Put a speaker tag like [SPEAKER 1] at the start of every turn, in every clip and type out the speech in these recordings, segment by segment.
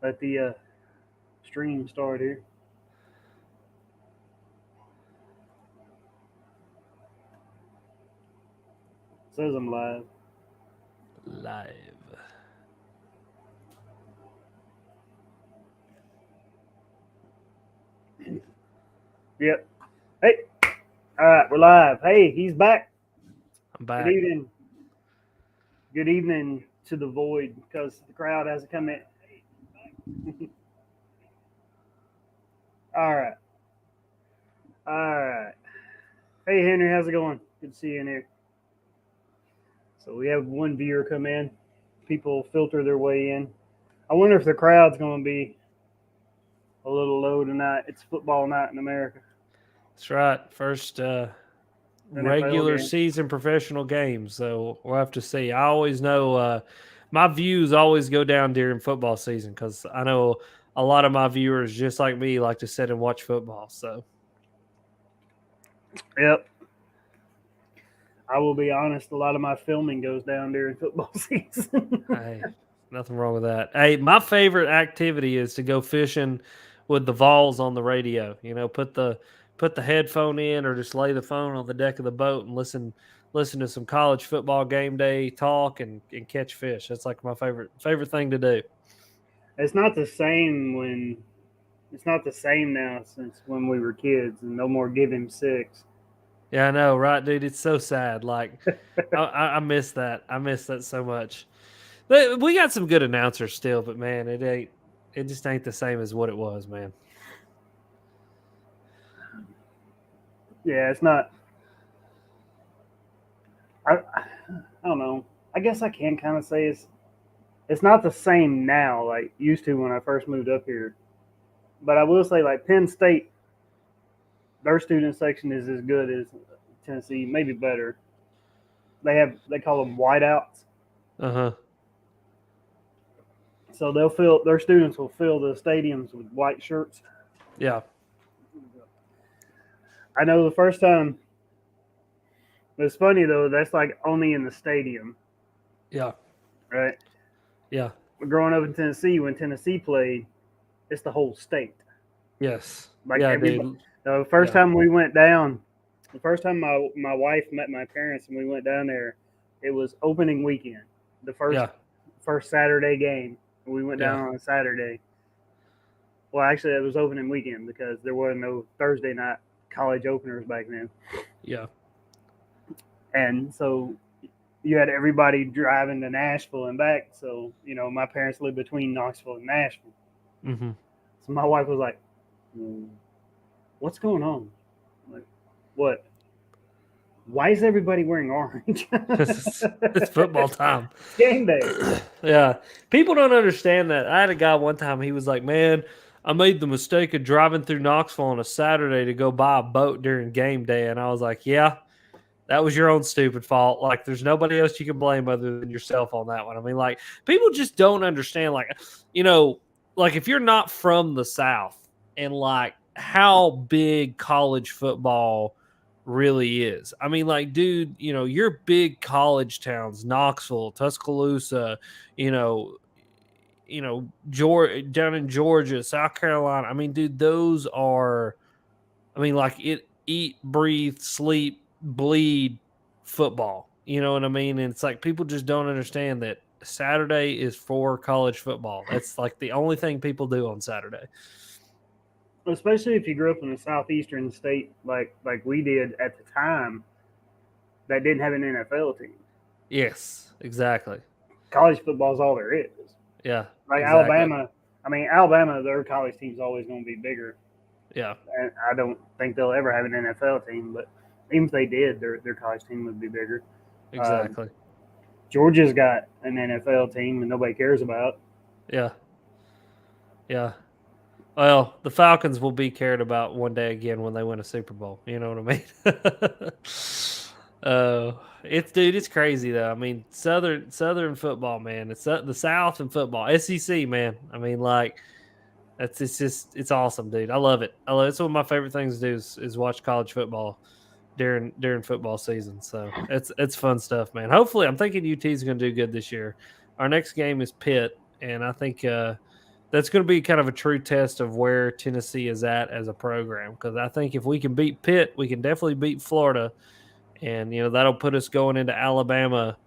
[SPEAKER 1] let the stream start here. Says I'm live.
[SPEAKER 2] Live.
[SPEAKER 1] Yep. Hey. All right, we're live. Hey, he's back.
[SPEAKER 2] I'm
[SPEAKER 1] Good
[SPEAKER 2] back.
[SPEAKER 1] evening. Good evening to the void because the crowd hasn't come in. All right. All right. Hey, Henry, how's it going? Good to see you in here. So we have one viewer come in. People filter their way in. I wonder if the crowd's going to be a little low tonight. It's football night in America.
[SPEAKER 2] That's right. First
[SPEAKER 1] NFL
[SPEAKER 2] regular
[SPEAKER 1] game.
[SPEAKER 2] season professional game. So we'll have to see. I always know my views always go down during football season because I know a lot of my viewers, just like me, like to sit and watch football. So,
[SPEAKER 1] Yep. I will be honest, a lot of my filming goes down during football season.
[SPEAKER 2] hey, nothing wrong with that. Hey, my favorite activity is to go fishing with the Vols on the radio. You know, put the headphone in or just lay the phone on the deck of the boat and listen to some college football game day talk and catch fish. That's like my favorite thing to do.
[SPEAKER 1] it's not the same when it's not the same now since when we were kids and no more give him six.
[SPEAKER 2] Yeah, I know, right, dude? It's so sad. Like, I miss that. I miss that so much. We got some good announcers still, but man, it ain't. It just ain't the same as what it was, man.
[SPEAKER 1] Yeah, it's not. I don't know. I guess I can kind of say it's not the same now like used to when I first moved up here. But I will say like Penn State, their student section is as good as Tennessee, maybe better. They call them whiteouts,
[SPEAKER 2] Uh huh.
[SPEAKER 1] so they'll fill their students will fill the stadiums with white shirts.
[SPEAKER 2] Yeah.
[SPEAKER 1] I know the first time. It's funny though. That's like only in the stadium,
[SPEAKER 2] Yeah.
[SPEAKER 1] right?
[SPEAKER 2] Yeah.
[SPEAKER 1] Growing up in Tennessee, when Tennessee played, it's the whole state.
[SPEAKER 2] Yes.
[SPEAKER 1] Like
[SPEAKER 2] Yeah,
[SPEAKER 1] everybody.
[SPEAKER 2] dude.
[SPEAKER 1] The first
[SPEAKER 2] Yeah.
[SPEAKER 1] time we went down, the first time my wife met my parents and we went down there, it was opening weekend, the
[SPEAKER 2] Yeah.
[SPEAKER 1] first Saturday game. We went
[SPEAKER 2] Yeah.
[SPEAKER 1] down on a Saturday. Well, actually, it was opening weekend because there were no Thursday night college openers back then,
[SPEAKER 2] Yeah.
[SPEAKER 1] and so you had everybody driving to Nashville and back. So my parents lived between Knoxville and Nashville.
[SPEAKER 2] Mm-hmm.
[SPEAKER 1] So my wife was like, "What's going on? Like, what? Why is everybody wearing orange?
[SPEAKER 2] It's football time.
[SPEAKER 1] It's game day."
[SPEAKER 2] Yeah. People don't understand that. I had a guy one time, he was like, man, I made the mistake of driving through Knoxville on a Saturday to go buy a boat during game day. And I was like, yeah, that was your own stupid fault. Like, there's nobody else you can blame other than yourself on that one. I mean, like, people just don't understand, like, you know, like if you're not from the South and like how big college football really is. I mean, like, dude, your big college towns, Knoxville, Tuscaloosa, you know, Georgia, down in Georgia, South Carolina. I mean, dude, those are, I mean, like it eat, breathe, sleep, bleed football. You know what I mean? And it's like people just don't understand that Saturday is for college football. That's like the only thing people do on Saturday.
[SPEAKER 1] Especially if you grew up in a southeastern state like we did at the time that didn't have an NFL team.
[SPEAKER 2] Yes, exactly.
[SPEAKER 1] College football is all there is.
[SPEAKER 2] Yeah,
[SPEAKER 1] Like
[SPEAKER 2] exactly.
[SPEAKER 1] Alabama, I mean Alabama, their college team's always going to be bigger,
[SPEAKER 2] Yeah,
[SPEAKER 1] and I don't think they'll ever have an NFL team. But even if they did, their college team would be bigger. Um,
[SPEAKER 2] exactly.
[SPEAKER 1] Georgia's got an NFL team and nobody cares about.
[SPEAKER 2] Yeah, yeah. Well, the Falcons will be cared about one day again when they win a Super Bowl. You know what I mean? It's crazy though. I mean, Southern football, man. It's the South and football, SEC, man. I mean, like it's awesome, dude. I love it. I love it's one of my favorite things to do is watch college football during football season. So it's fun stuff, man. Hopefully, I'm thinking UT is going to do good this year. Our next game is Pitt, and I think that's going to be kind of a true test of where Tennessee is at as a program. Because I think if we can beat Pitt, we can definitely beat Florida, and that'll put us going into Alabama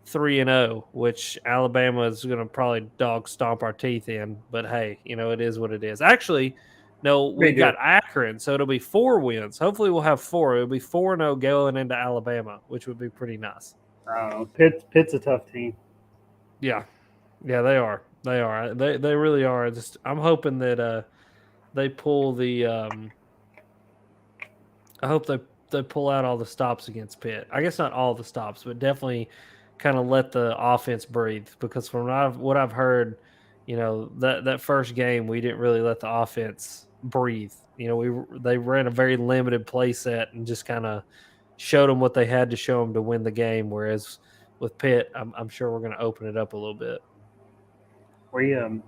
[SPEAKER 2] 3-0, which Alabama is going to probably dog stomp our teeth in. But hey, it is what it is. Actually, no, we
[SPEAKER 1] Pretty
[SPEAKER 2] got
[SPEAKER 1] good.
[SPEAKER 2] Akron, so it'll be 4 wins. Hopefully, we'll have 4. It'll be 4-0 going into Alabama, which would be pretty nice.
[SPEAKER 1] Pitt's a tough team.
[SPEAKER 2] Yeah, yeah, they are. They are. They really are. I'm hoping that they pull the. I hope they pull out all the stops against Pitt. I guess not all the stops, but definitely kind of let the offense breathe. Because from what I've heard, that first game we didn't really let the offense breathe. They ran a very limited play set and just kind of showed them what they had to show them to win the game. Whereas with Pitt, I'm sure we're going to open it up a little bit.
[SPEAKER 1] Forgotten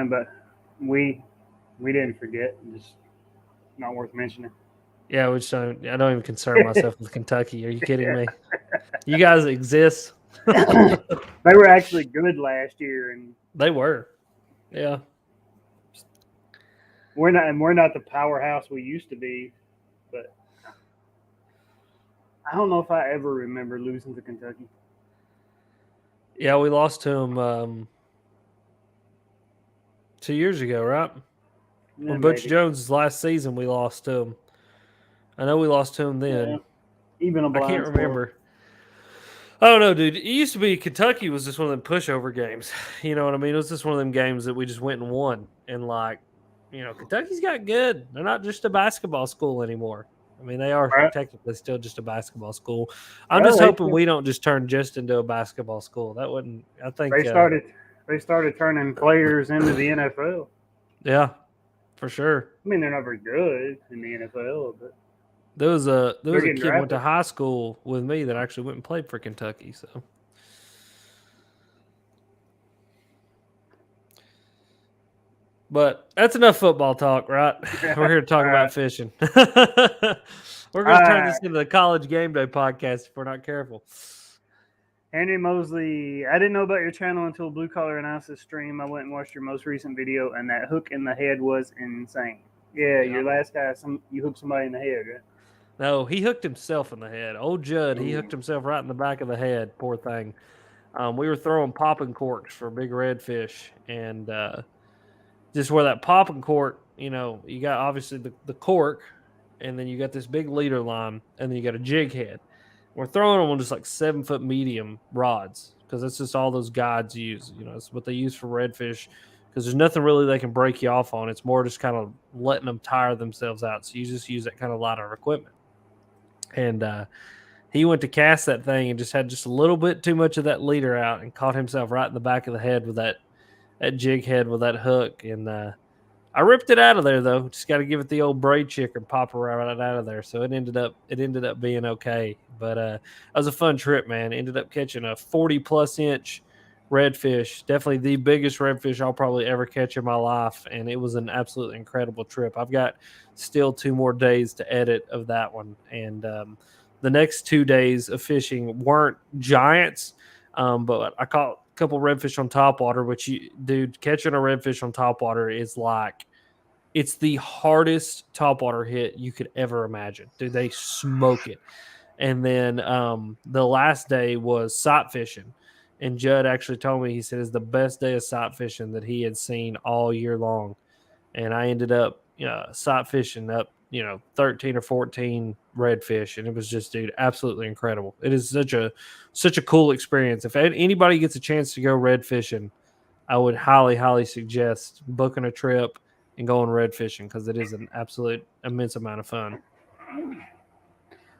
[SPEAKER 1] about we didn't forget. Just not worth mentioning.
[SPEAKER 2] Yeah, I don't even concern myself with Kentucky. Are you kidding me? You guys exist.
[SPEAKER 1] They were actually good last year, and
[SPEAKER 2] They were. Yeah.
[SPEAKER 1] we're not the powerhouse we used to be. But I don't know if I ever remember losing to Kentucky.
[SPEAKER 2] Yeah, we lost to them 2 years ago, right?
[SPEAKER 1] Yeah,
[SPEAKER 2] When Butch
[SPEAKER 1] maybe.
[SPEAKER 2] Jones' last season, we lost to him. I know we lost to him
[SPEAKER 1] Yeah,
[SPEAKER 2] then.
[SPEAKER 1] even a
[SPEAKER 2] I can't
[SPEAKER 1] blind squirrel.
[SPEAKER 2] remember. I don't know, dude. It used to be Kentucky was just one of them pushover games. You know what I mean? It was just one of them games that we just went and won. And Kentucky's got good. They're not just a basketball school anymore. I mean, they are
[SPEAKER 1] Right?
[SPEAKER 2] technically still just a basketball school. I'm
[SPEAKER 1] Well,
[SPEAKER 2] just hoping we don't just turn just into a basketball school. That wouldn't. I think.
[SPEAKER 1] they started turning players into the NFL.
[SPEAKER 2] Yeah, for sure.
[SPEAKER 1] I mean, they're not very good in the NFL, but
[SPEAKER 2] There was a
[SPEAKER 1] they're getting
[SPEAKER 2] kid went to
[SPEAKER 1] drafted.
[SPEAKER 2] high school with me that actually went and played for Kentucky. So, but that's enough football talk, right? We're here to talk
[SPEAKER 1] All
[SPEAKER 2] about
[SPEAKER 1] right.
[SPEAKER 2] fishing. We're going to turn
[SPEAKER 1] All
[SPEAKER 2] this into the college game day podcast if we're not careful.
[SPEAKER 1] Henry Mosley, I didn't know about your channel until Blue Collar Analysis stream. I went and watched your most recent video, and that hook in the head was insane. Yeah, your last guy, you hooked somebody in the head, right?
[SPEAKER 2] No, he hooked himself in the head. Old Judd, he
[SPEAKER 1] Ooh.
[SPEAKER 2] hooked himself right in the back of the head. Poor thing. We were throwing popping corks for big redfish, and just where that popping cork, you got obviously the cork, and then you got this big leader line, and then you got a jig head. We're throwing them on just like 7-foot medium rods because that's just all those guides use. It's what they use for redfish because there's nothing really they can break you off on. It's more just kind of letting them tire themselves out. So you just use that kind of lighter equipment. And he went to cast that thing and just had just a little bit too much of that leader out and caught himself right in the back of the head with that jig head with that hook. And I ripped it out of there though. Just got to give it the old braid chick and pop her right out of there. So it ended up being okay. But that was a fun trip, man. Ended up catching a 40+ inch redfish. Definitely the biggest redfish I'll probably ever catch in my life. And it was an absolutely incredible trip. I've got still 2 more days to edit of that one. And the next 2 days of fishing weren't giants, but I caught a couple redfish on topwater, which dude, catching a redfish on topwater is it's the hardest topwater hit you could ever imagine. Dude, they smoke it. And then the last day was sight fishing. And Judd actually told me, he said it's the best day of sight fishing that he had seen all year long. And I ended up sight fishing up 13 or 14 redfish, and it was just, dude, absolutely incredible. It is such a cool experience. If anybody gets a chance to go red fishing, I would highly suggest booking a trip and going red fishing because it is an absolute immense amount of fun.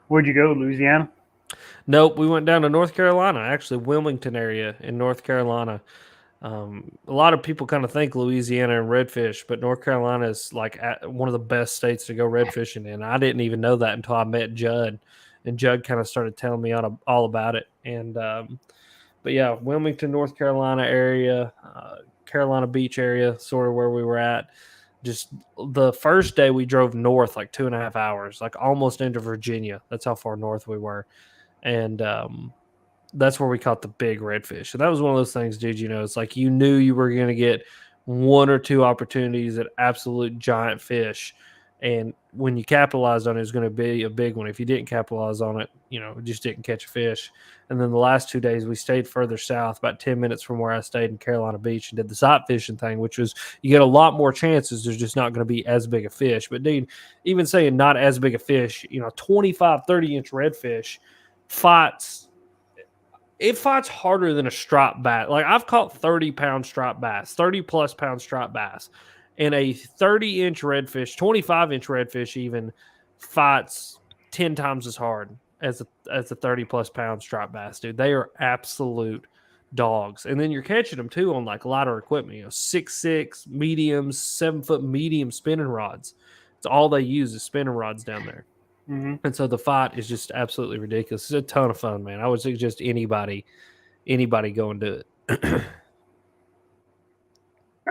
[SPEAKER 1] Where'd you go, Louisiana?
[SPEAKER 2] Nope, we went down to North Carolina, actually Wilmington area in North Carolina. A lot of people kind of think Louisiana and redfish, but North Carolina is like one of the best states to go red fishing in. I didn't even know that until I met Judd, and Judd kind of started telling me all about it. And but yeah, Wilmington, North Carolina area, Carolina Beach area, sort of where we were at. Just the first day we drove north like 2.5 hours, like almost into Virginia. That's how far north we were, and that's where we caught the big redfish. And that was one of those things, dude. It's like you knew you were going to get one or two opportunities at absolute giant fish. And when you capitalized on it, it was going to be a big one. If you didn't capitalize on it, just didn't catch a fish. And then the last 2 days, we stayed further south, about 10 minutes from where I stayed in Carolina Beach, and did the sight fishing thing, which was you get a lot more chances. There's just not going to be as big a fish. But, dude, even saying not as big a fish, 25, 30-inch redfish fights harder than a striped bass. Like, I've caught 30-pound striped bass, 30-plus pound striped bass, and a 30-inch redfish, 25-inch redfish even fights 10 times as hard as a 30-plus pound striped bass, dude. They are absolute dogs. And then you're catching them, too, on, like, lighter equipment, 6'6", mediums, 7-foot medium spinning rods. It's all they use is spinning rods down there.
[SPEAKER 1] Mm-hmm.
[SPEAKER 2] And so the fight is just absolutely ridiculous. It's a ton of fun, man. I would suggest anybody go and do it.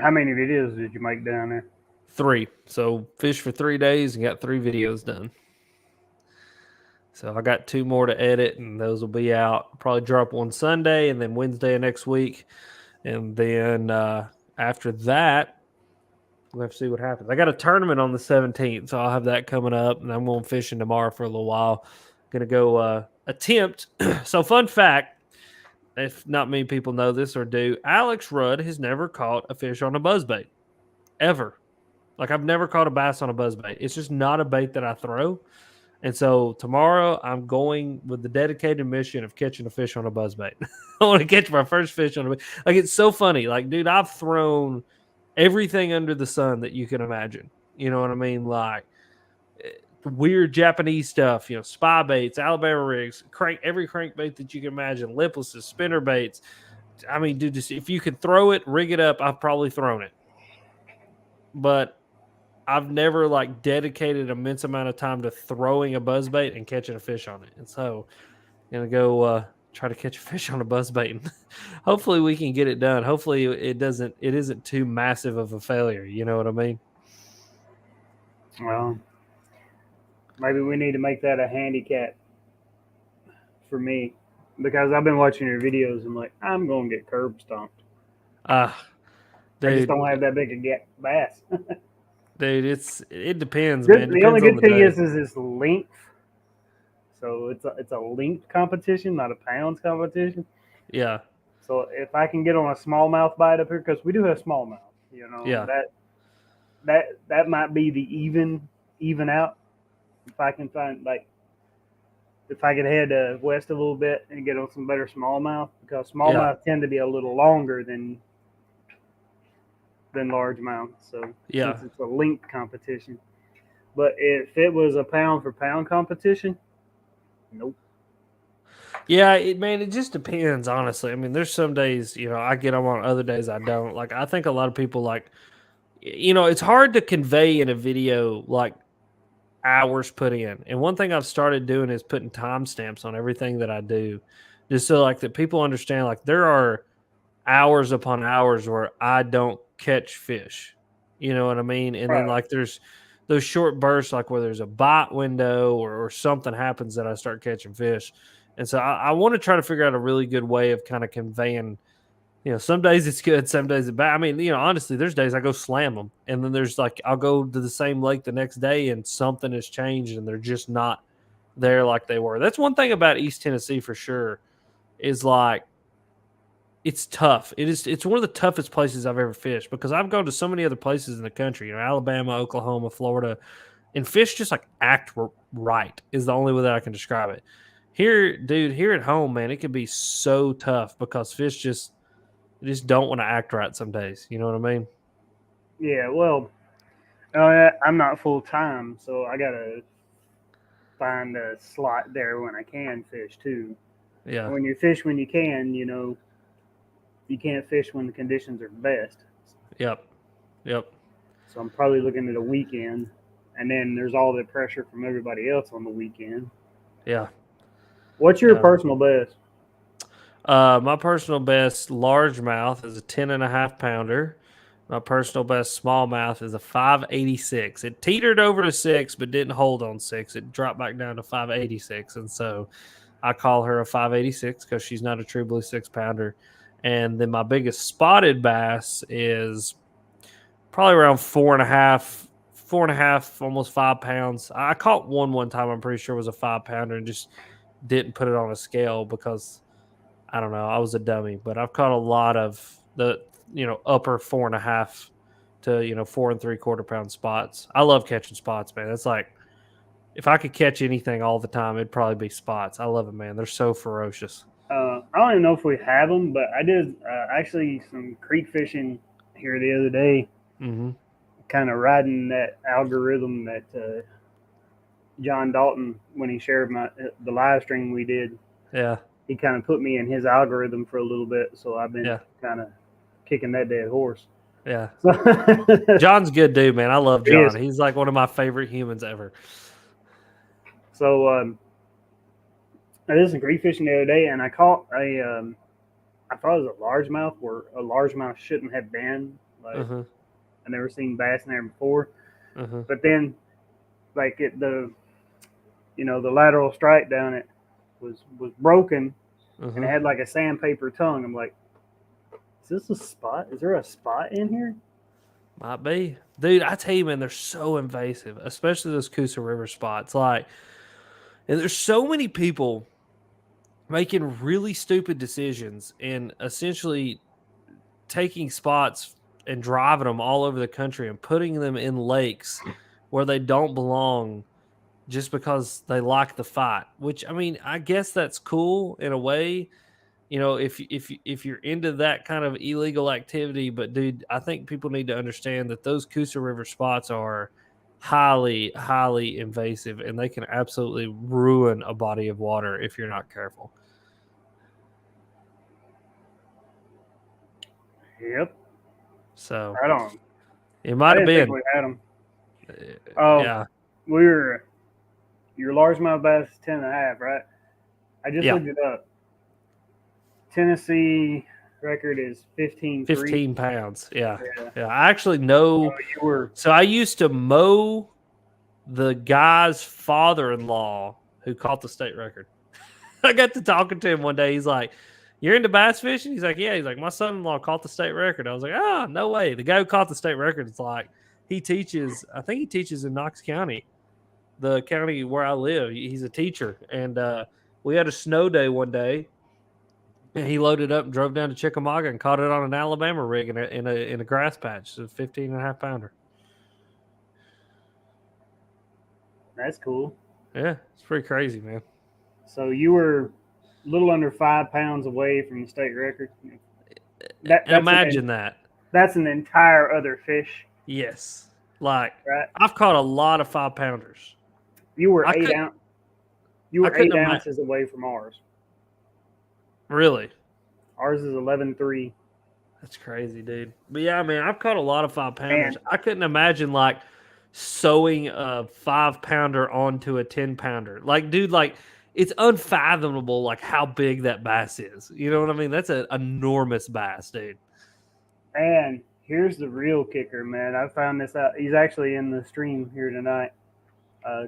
[SPEAKER 1] How many videos did you make down there?
[SPEAKER 2] 3. So fish for 3 days and got 3 videos done. So I got 2 more to edit, and those will be out. Probably drop one Sunday and then Wednesday of next week. And then after that, we'll have to see what happens. I got a tournament on the 17th, so I'll have that coming up, and I'm going fishing tomorrow for a little while. Going to go attempt. So fun fact, if not many people know this or do, Alex Rudd has never caught a fish on a buzzbait, ever. Like, I've never caught a bass on a buzzbait. It's just not a bait that I throw. And so tomorrow I'm going with the dedicated mission of catching a fish on a buzzbait. I want to catch my first fish on a bait. Like, it's so funny. Like, dude, I've thrown everything under the sun that you can imagine. You know what I mean? Like, weird Japanese stuff, spy baits, Alabama rigs, every crankbait that you can imagine, liplesses, spinner baits. I mean, dude, just if you could throw it, rig it up, I've probably thrown it. But I've never like dedicated an immense amount of time to throwing a buzzbait and catching a fish on it. And so I'm gonna go try to catch a fish on a buzzbait. And hopefully we can get it done. Hopefully it isn't too massive of a failure. You know what I mean?
[SPEAKER 1] Well, maybe we need to make that a handicap for me, because I've been watching your videos and like, I'm going to get curb stomped. I just don't have that big a bass.
[SPEAKER 2] Dude, it depends, man.
[SPEAKER 1] The only good thing is it's length. So it's a length competition, not a pounds competition.
[SPEAKER 2] Yeah.
[SPEAKER 1] So if I can get on a smallmouth bite up here, because we do have smallmouth,
[SPEAKER 2] yeah,
[SPEAKER 1] that might be the even out. If I can find, like, if I could head west a little bit and get on some better smallmouth, because smallmouth tend to be a little longer than largemouth. So since it's a length competition, but if it was a pound for pound competition, nope.
[SPEAKER 2] Yeah, it just depends, honestly. I mean, there's some days, I get them on, other days I don't. Like, I think a lot of people, like, it's hard to convey in a video, like, hours put in. And one thing I've started doing is putting timestamps on everything that I do, just so, like, that people understand, like, there are hours upon hours where I don't catch fish. You know what I mean? And then, like, there's those short bursts, like, where there's a bite window or something happens that I start catching fish. And so I want to try to figure out a really good way of kind of conveying, some days it's good, some days it's bad. I mean, honestly, there's days I go slam them. And then there's, like, I'll go to the same lake the next day and something has changed and they're just not there like they were. That's one thing about East Tennessee for sure, is, like, it's tough. It's one of the toughest places I've ever fished, because I've gone to so many other places in the country, Alabama, Oklahoma, Florida, and fish just, like, act right is the only way that I can describe it. Here, dude, here at home, man, it can be so tough because fish just don't want to act right some days. You know what I mean?
[SPEAKER 1] Yeah, well, I'm not full time, so I gotta find a slot there when I can fish too.
[SPEAKER 2] Yeah.
[SPEAKER 1] When you fish when you can, you can't fish when the conditions are best.
[SPEAKER 2] Yep.
[SPEAKER 1] So I'm probably looking at a weekend, and then there's all the pressure from everybody else on the weekend.
[SPEAKER 2] Yeah.
[SPEAKER 1] What's your personal best?
[SPEAKER 2] My personal best largemouth is a 10.5 pounder. My personal best smallmouth is a 586. It teetered over to 6, but didn't hold on 6. It dropped back down to 586. And so I call her a 586 because she's not a true blue 6 pounder. And then my biggest spotted bass is probably around 4.5, almost 5 pounds. I caught one time. I'm pretty sure it was a 5 pounder and just didn't put it on a scale because I don't know. I was a dummy, but I've caught a lot of the upper 4.5 to 4 3/4 pound spots. I love catching spots, man. It's like if I could catch anything all the time, it'd probably be spots. I love it, man. They're so ferocious.
[SPEAKER 1] I don't even know if we have them, but I did actually some creek fishing here the other day,
[SPEAKER 2] Mm-hmm.
[SPEAKER 1] kind of riding that algorithm that John Dalton, when he shared the live stream we did,
[SPEAKER 2] Yeah,
[SPEAKER 1] he kind of put me in his algorithm for a little bit. So I've been
[SPEAKER 2] yeah,
[SPEAKER 1] kind of kicking that dead horse.
[SPEAKER 2] yeah.
[SPEAKER 1] So
[SPEAKER 2] John's a good dude, man. I love
[SPEAKER 1] He
[SPEAKER 2] John.
[SPEAKER 1] is.
[SPEAKER 2] He's like one of my favorite humans ever.
[SPEAKER 1] So I did some creek fishing the other day, and I caught I thought it was a largemouth where a largemouth shouldn't have been. Like
[SPEAKER 2] Uh-huh.
[SPEAKER 1] I never seen bass in there before.
[SPEAKER 2] Uh-huh.
[SPEAKER 1] But then, like the the lateral strike down it was broken, and it
[SPEAKER 2] Uh-huh.
[SPEAKER 1] had like a sandpaper tongue. I'm like, is this a spot? Is there a spot in here?
[SPEAKER 2] Might be. Dude, I tell you, man, they're so invasive, especially those Coosa River spots. Like, and there's so many people making really stupid decisions and essentially taking spots and driving them all over the country and putting them in lakes where they don't belong just because they like the fight. Which I mean, I guess that's cool in a way, if you're into that kind of illegal activity. But dude, I think people need to understand that those Coosa River spots are highly, highly invasive, and they can absolutely ruin a body of water if you're not careful.
[SPEAKER 1] Yep.
[SPEAKER 2] So
[SPEAKER 1] Right on.
[SPEAKER 2] it
[SPEAKER 1] I
[SPEAKER 2] might have
[SPEAKER 1] didn't think
[SPEAKER 2] been,
[SPEAKER 1] we had them. Oh,
[SPEAKER 2] yeah,
[SPEAKER 1] we were your largemouth bass is 10.5, right? I just
[SPEAKER 2] yeah,
[SPEAKER 1] looked it up. Tennessee record is 15.3.
[SPEAKER 2] 15 pounds. Yeah,
[SPEAKER 1] Yeah.
[SPEAKER 2] yeah. I actually
[SPEAKER 1] So
[SPEAKER 2] know.
[SPEAKER 1] you were
[SPEAKER 2] So I used to mow the guy's father-in-law who caught the state record. I got to talking to him one day. He's like, "You're into bass fishing?" He's like, "Yeah." He's like, "My son-in-law caught the state record." I was like, "Ah, no way." The guy who caught the state record is like, he teaches. I think he teaches in Knox County, the county where I live. He's a teacher, and we had a snow day one day, and he loaded up and drove down to Chickamauga and caught it on an Alabama rig in a grass patch. So 15.5 pounder.
[SPEAKER 1] that's cool.
[SPEAKER 2] Yeah, it's pretty crazy, man.
[SPEAKER 1] So you were a little under 5 pounds away from the state record. That that's
[SPEAKER 2] Imagine that.
[SPEAKER 1] that's an entire other fish,
[SPEAKER 2] Yes. Like
[SPEAKER 1] right?
[SPEAKER 2] I've caught a lot of 5 pounders.
[SPEAKER 1] You were
[SPEAKER 2] I
[SPEAKER 1] eight
[SPEAKER 2] could
[SPEAKER 1] ounce. You
[SPEAKER 2] I
[SPEAKER 1] were
[SPEAKER 2] couldn't
[SPEAKER 1] 8 ounces away from ours.
[SPEAKER 2] really.
[SPEAKER 1] Ours is 11.3.
[SPEAKER 2] That's crazy, dude. But yeah, man, I've caught a lot of 5 pounders.
[SPEAKER 1] Man,
[SPEAKER 2] I couldn't imagine like sewing a 5 pounder onto a 10 pounder. Like, dude, like it's unfathomable like how big that bass is. You know what I mean? That's an enormous bass, dude.
[SPEAKER 1] and here's the real kicker, man. I found this out. He's actually in the stream here tonight.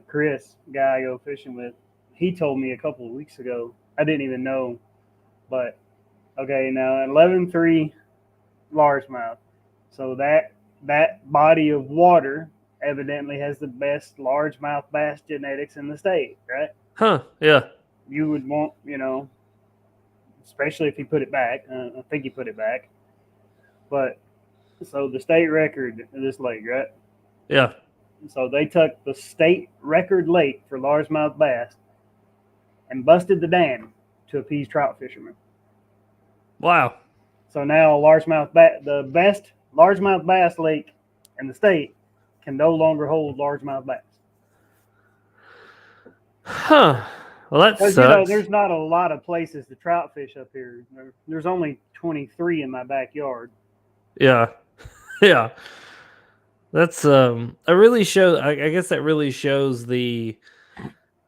[SPEAKER 1] Chris, guy I go fishing with, he told me a couple of weeks ago. I didn't even know, but okay, now 11.3 largemouth. So that body of water evidently has the best largemouth bass genetics in the state, right?
[SPEAKER 2] Huh. Yeah.
[SPEAKER 1] You would want, especially if he put it back. I think he put it back. But so the state record of this lake, right?
[SPEAKER 2] Yeah.
[SPEAKER 1] So they took the state record lake for largemouth bass and busted the dam to appease trout fishermen.
[SPEAKER 2] Wow.
[SPEAKER 1] So now the best largemouth bass lake in the state can no longer hold largemouth bass.
[SPEAKER 2] Huh. Well, that
[SPEAKER 1] Because
[SPEAKER 2] sucks.
[SPEAKER 1] there's not a lot of places to trout fish up here. There's only 23 in my backyard.
[SPEAKER 2] Yeah. Yeah. That's it really shows I guess that really shows the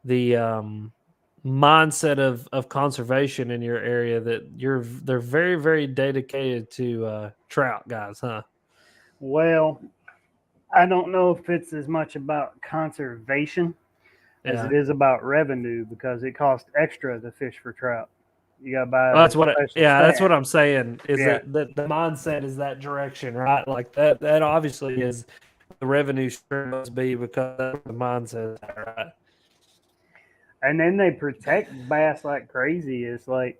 [SPEAKER 2] mindset of conservation in your area that they're very, very dedicated to trout guys, huh?
[SPEAKER 1] Well, I don't know if it's as much about conservation. as
[SPEAKER 2] Yeah.
[SPEAKER 1] it is about revenue because it costs extra to fish for trout. You got to buy
[SPEAKER 2] Well,
[SPEAKER 1] a
[SPEAKER 2] that's what.
[SPEAKER 1] special
[SPEAKER 2] Yeah, that's what
[SPEAKER 1] stand.
[SPEAKER 2] I'm saying. Is
[SPEAKER 1] Yeah.
[SPEAKER 2] that the mindset is that direction, right? Like that. That obviously is the revenue stream must be because that's where the mindset is at, right?
[SPEAKER 1] And then they protect bass like crazy. It's like,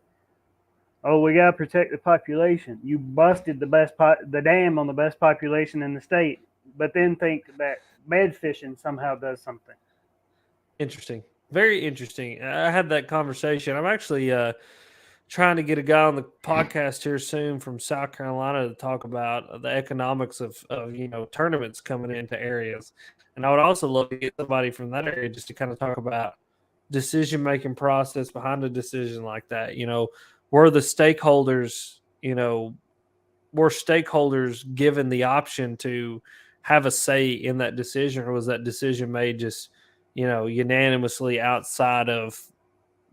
[SPEAKER 1] oh, we got to protect the population. You busted the dam on the best population in the state, but then think that bed fishing somehow does something.
[SPEAKER 2] Interesting. Very interesting. I had that conversation. I'm actually trying to get a guy on the podcast here soon from South Carolina to talk about the economics of tournaments coming into areas. And I would also love to get somebody from that area just to kind of talk about decision making process behind a decision like that. Were the stakeholders, were stakeholders given the option to have a say in that decision, or was that decision made just, unanimously outside of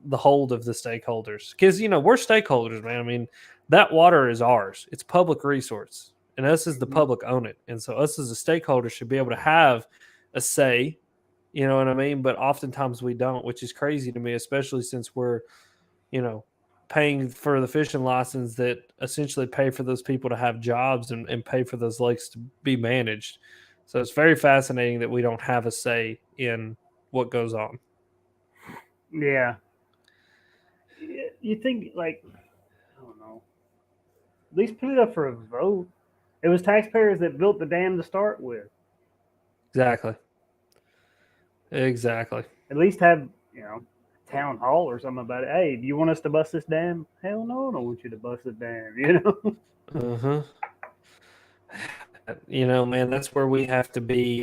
[SPEAKER 2] the hold of the stakeholders? Because we're stakeholders, man. I mean, that water is ours. It's public resource, and us as the
[SPEAKER 1] Mhm.
[SPEAKER 2] public own it, and so us as a stakeholder should be able to have a say. You know what I mean? But oftentimes we don't, which is crazy to me, especially since we're you know paying for the fishing license that essentially pay for those people to have jobs and pay for those lakes to be managed. So it's very fascinating that we don't have a say in what goes on.
[SPEAKER 1] Yeah. You think, like, I don't know, at least put it up for a vote. It was taxpayers that built the dam to start with.
[SPEAKER 2] Exactly. Exactly.
[SPEAKER 1] At least have, town hall or something about it. Hey, do you want us to bust this dam? Hell no, I don't want you to bust the dam,
[SPEAKER 2] Uh-huh. Man, that's where we have to be.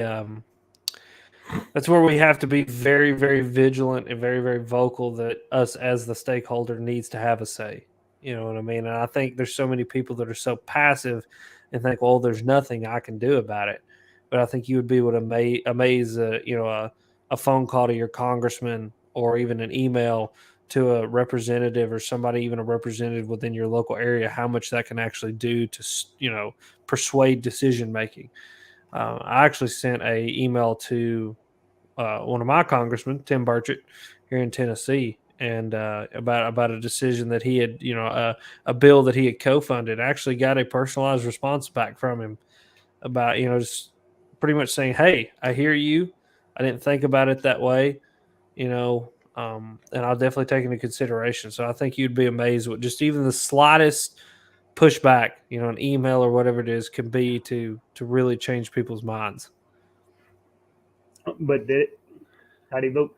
[SPEAKER 2] That's where we have to be very, very vigilant and very, very vocal that us as the stakeholder needs to have a say. You know what I mean? And I think there's so many people that are so passive and think, well, there's nothing I can do about it. But I think you would be able to amaze a phone call to your congressman or even an email to a representative or somebody, even a representative within your local area, how much that can actually do to, persuade decision making. I actually sent a email to one of my congressmen, Tim Burchett, here in Tennessee, and about a decision that he had, a bill that he had co-funded. I actually got a personalized response back from him about, just pretty much saying, "Hey, I hear you. I didn't think about it that way, and I'll definitely take into consideration." So I think you'd be amazed what just even the slightest pushback, an email or whatever it is, can be to really change people's minds.
[SPEAKER 1] But did it? How do you vote?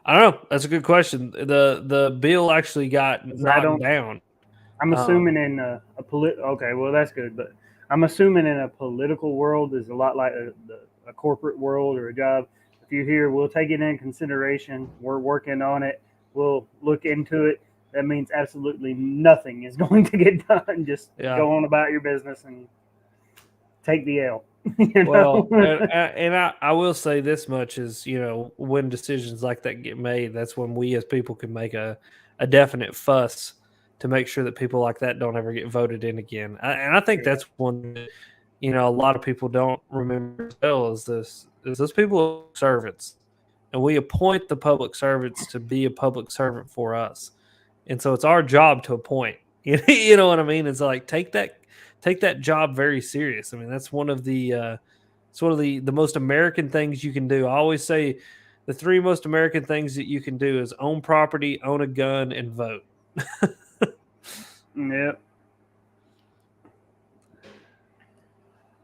[SPEAKER 2] I don't know. That's a good question. The bill actually got
[SPEAKER 1] 'Cause I
[SPEAKER 2] knocked
[SPEAKER 1] don't.
[SPEAKER 2] down.
[SPEAKER 1] I'm assuming
[SPEAKER 2] Um,
[SPEAKER 1] in a Okay, well that's good, but I'm assuming in a political world is a lot like a corporate world or a job. If you hear, we'll take it in consideration. We're working on it. We'll look into it. That means absolutely nothing is going to get done. Just
[SPEAKER 2] yeah.
[SPEAKER 1] go on about your business and take the L.
[SPEAKER 2] Well, and I will say this much is, when decisions like that get made, that's when we as people can make a definite fuss to make sure that people like that don't ever get voted in again. And I think
[SPEAKER 1] Yeah.
[SPEAKER 2] that's one that, a lot of people don't remember as well is those people are servants. And we appoint the public servants to be a public servant for us. And so it's our job to appoint. You know what I mean? It's like take that job very serious. I mean, that's one of the it's one of the most American things you can do. I always say the three most American things that you can do is own property, own a gun, and vote.
[SPEAKER 1] Yep.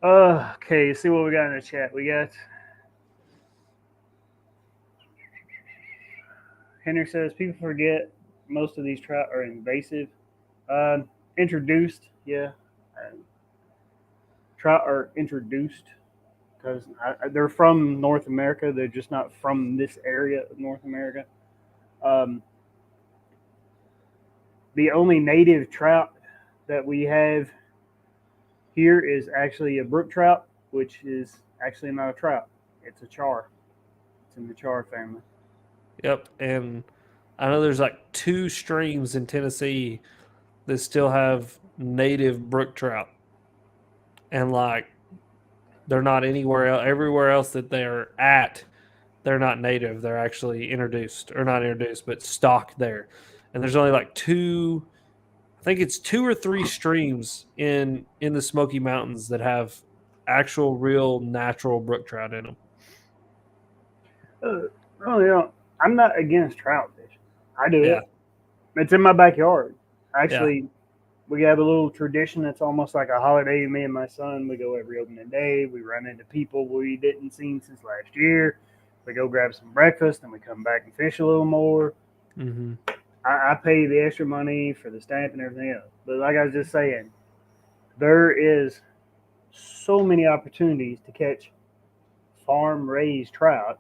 [SPEAKER 1] Okay, see what we got in the chat. We got Henry says people forget most of these trout are invasive. Uh, Introduced, yeah. Trout are introduced because they're from North America. They're just not from this area of North America. Um, the only native trout that we have here is actually a brook trout, which is actually not a trout. It's a char. It's in the char family.
[SPEAKER 2] Yep. And I know there's like two streams in Tennessee that still have native brook trout. And like they're not anywhere else. Everywhere else that they're at, They're not native. They're actually introduced, or not introduced, but stocked there. And there's only like two, I think it's two or three streams in the Smoky Mountains that have actual, real, natural brook trout in them.
[SPEAKER 1] Uh, oh, I'm not against trout fishing. I do
[SPEAKER 2] Yeah,
[SPEAKER 1] it. It's in my backyard.
[SPEAKER 2] yeah.
[SPEAKER 1] Actually, we have a little tradition. It's almost like a holiday. Me and my son, we go every opening day. We run into people we didn't see since last year. We go grab some breakfast, and we come back and fish a little more.
[SPEAKER 2] Mm-hmm.
[SPEAKER 1] I pay the extra money for the stamp and everything else. But like I was just saying, there is so many opportunities to catch farm raised trout.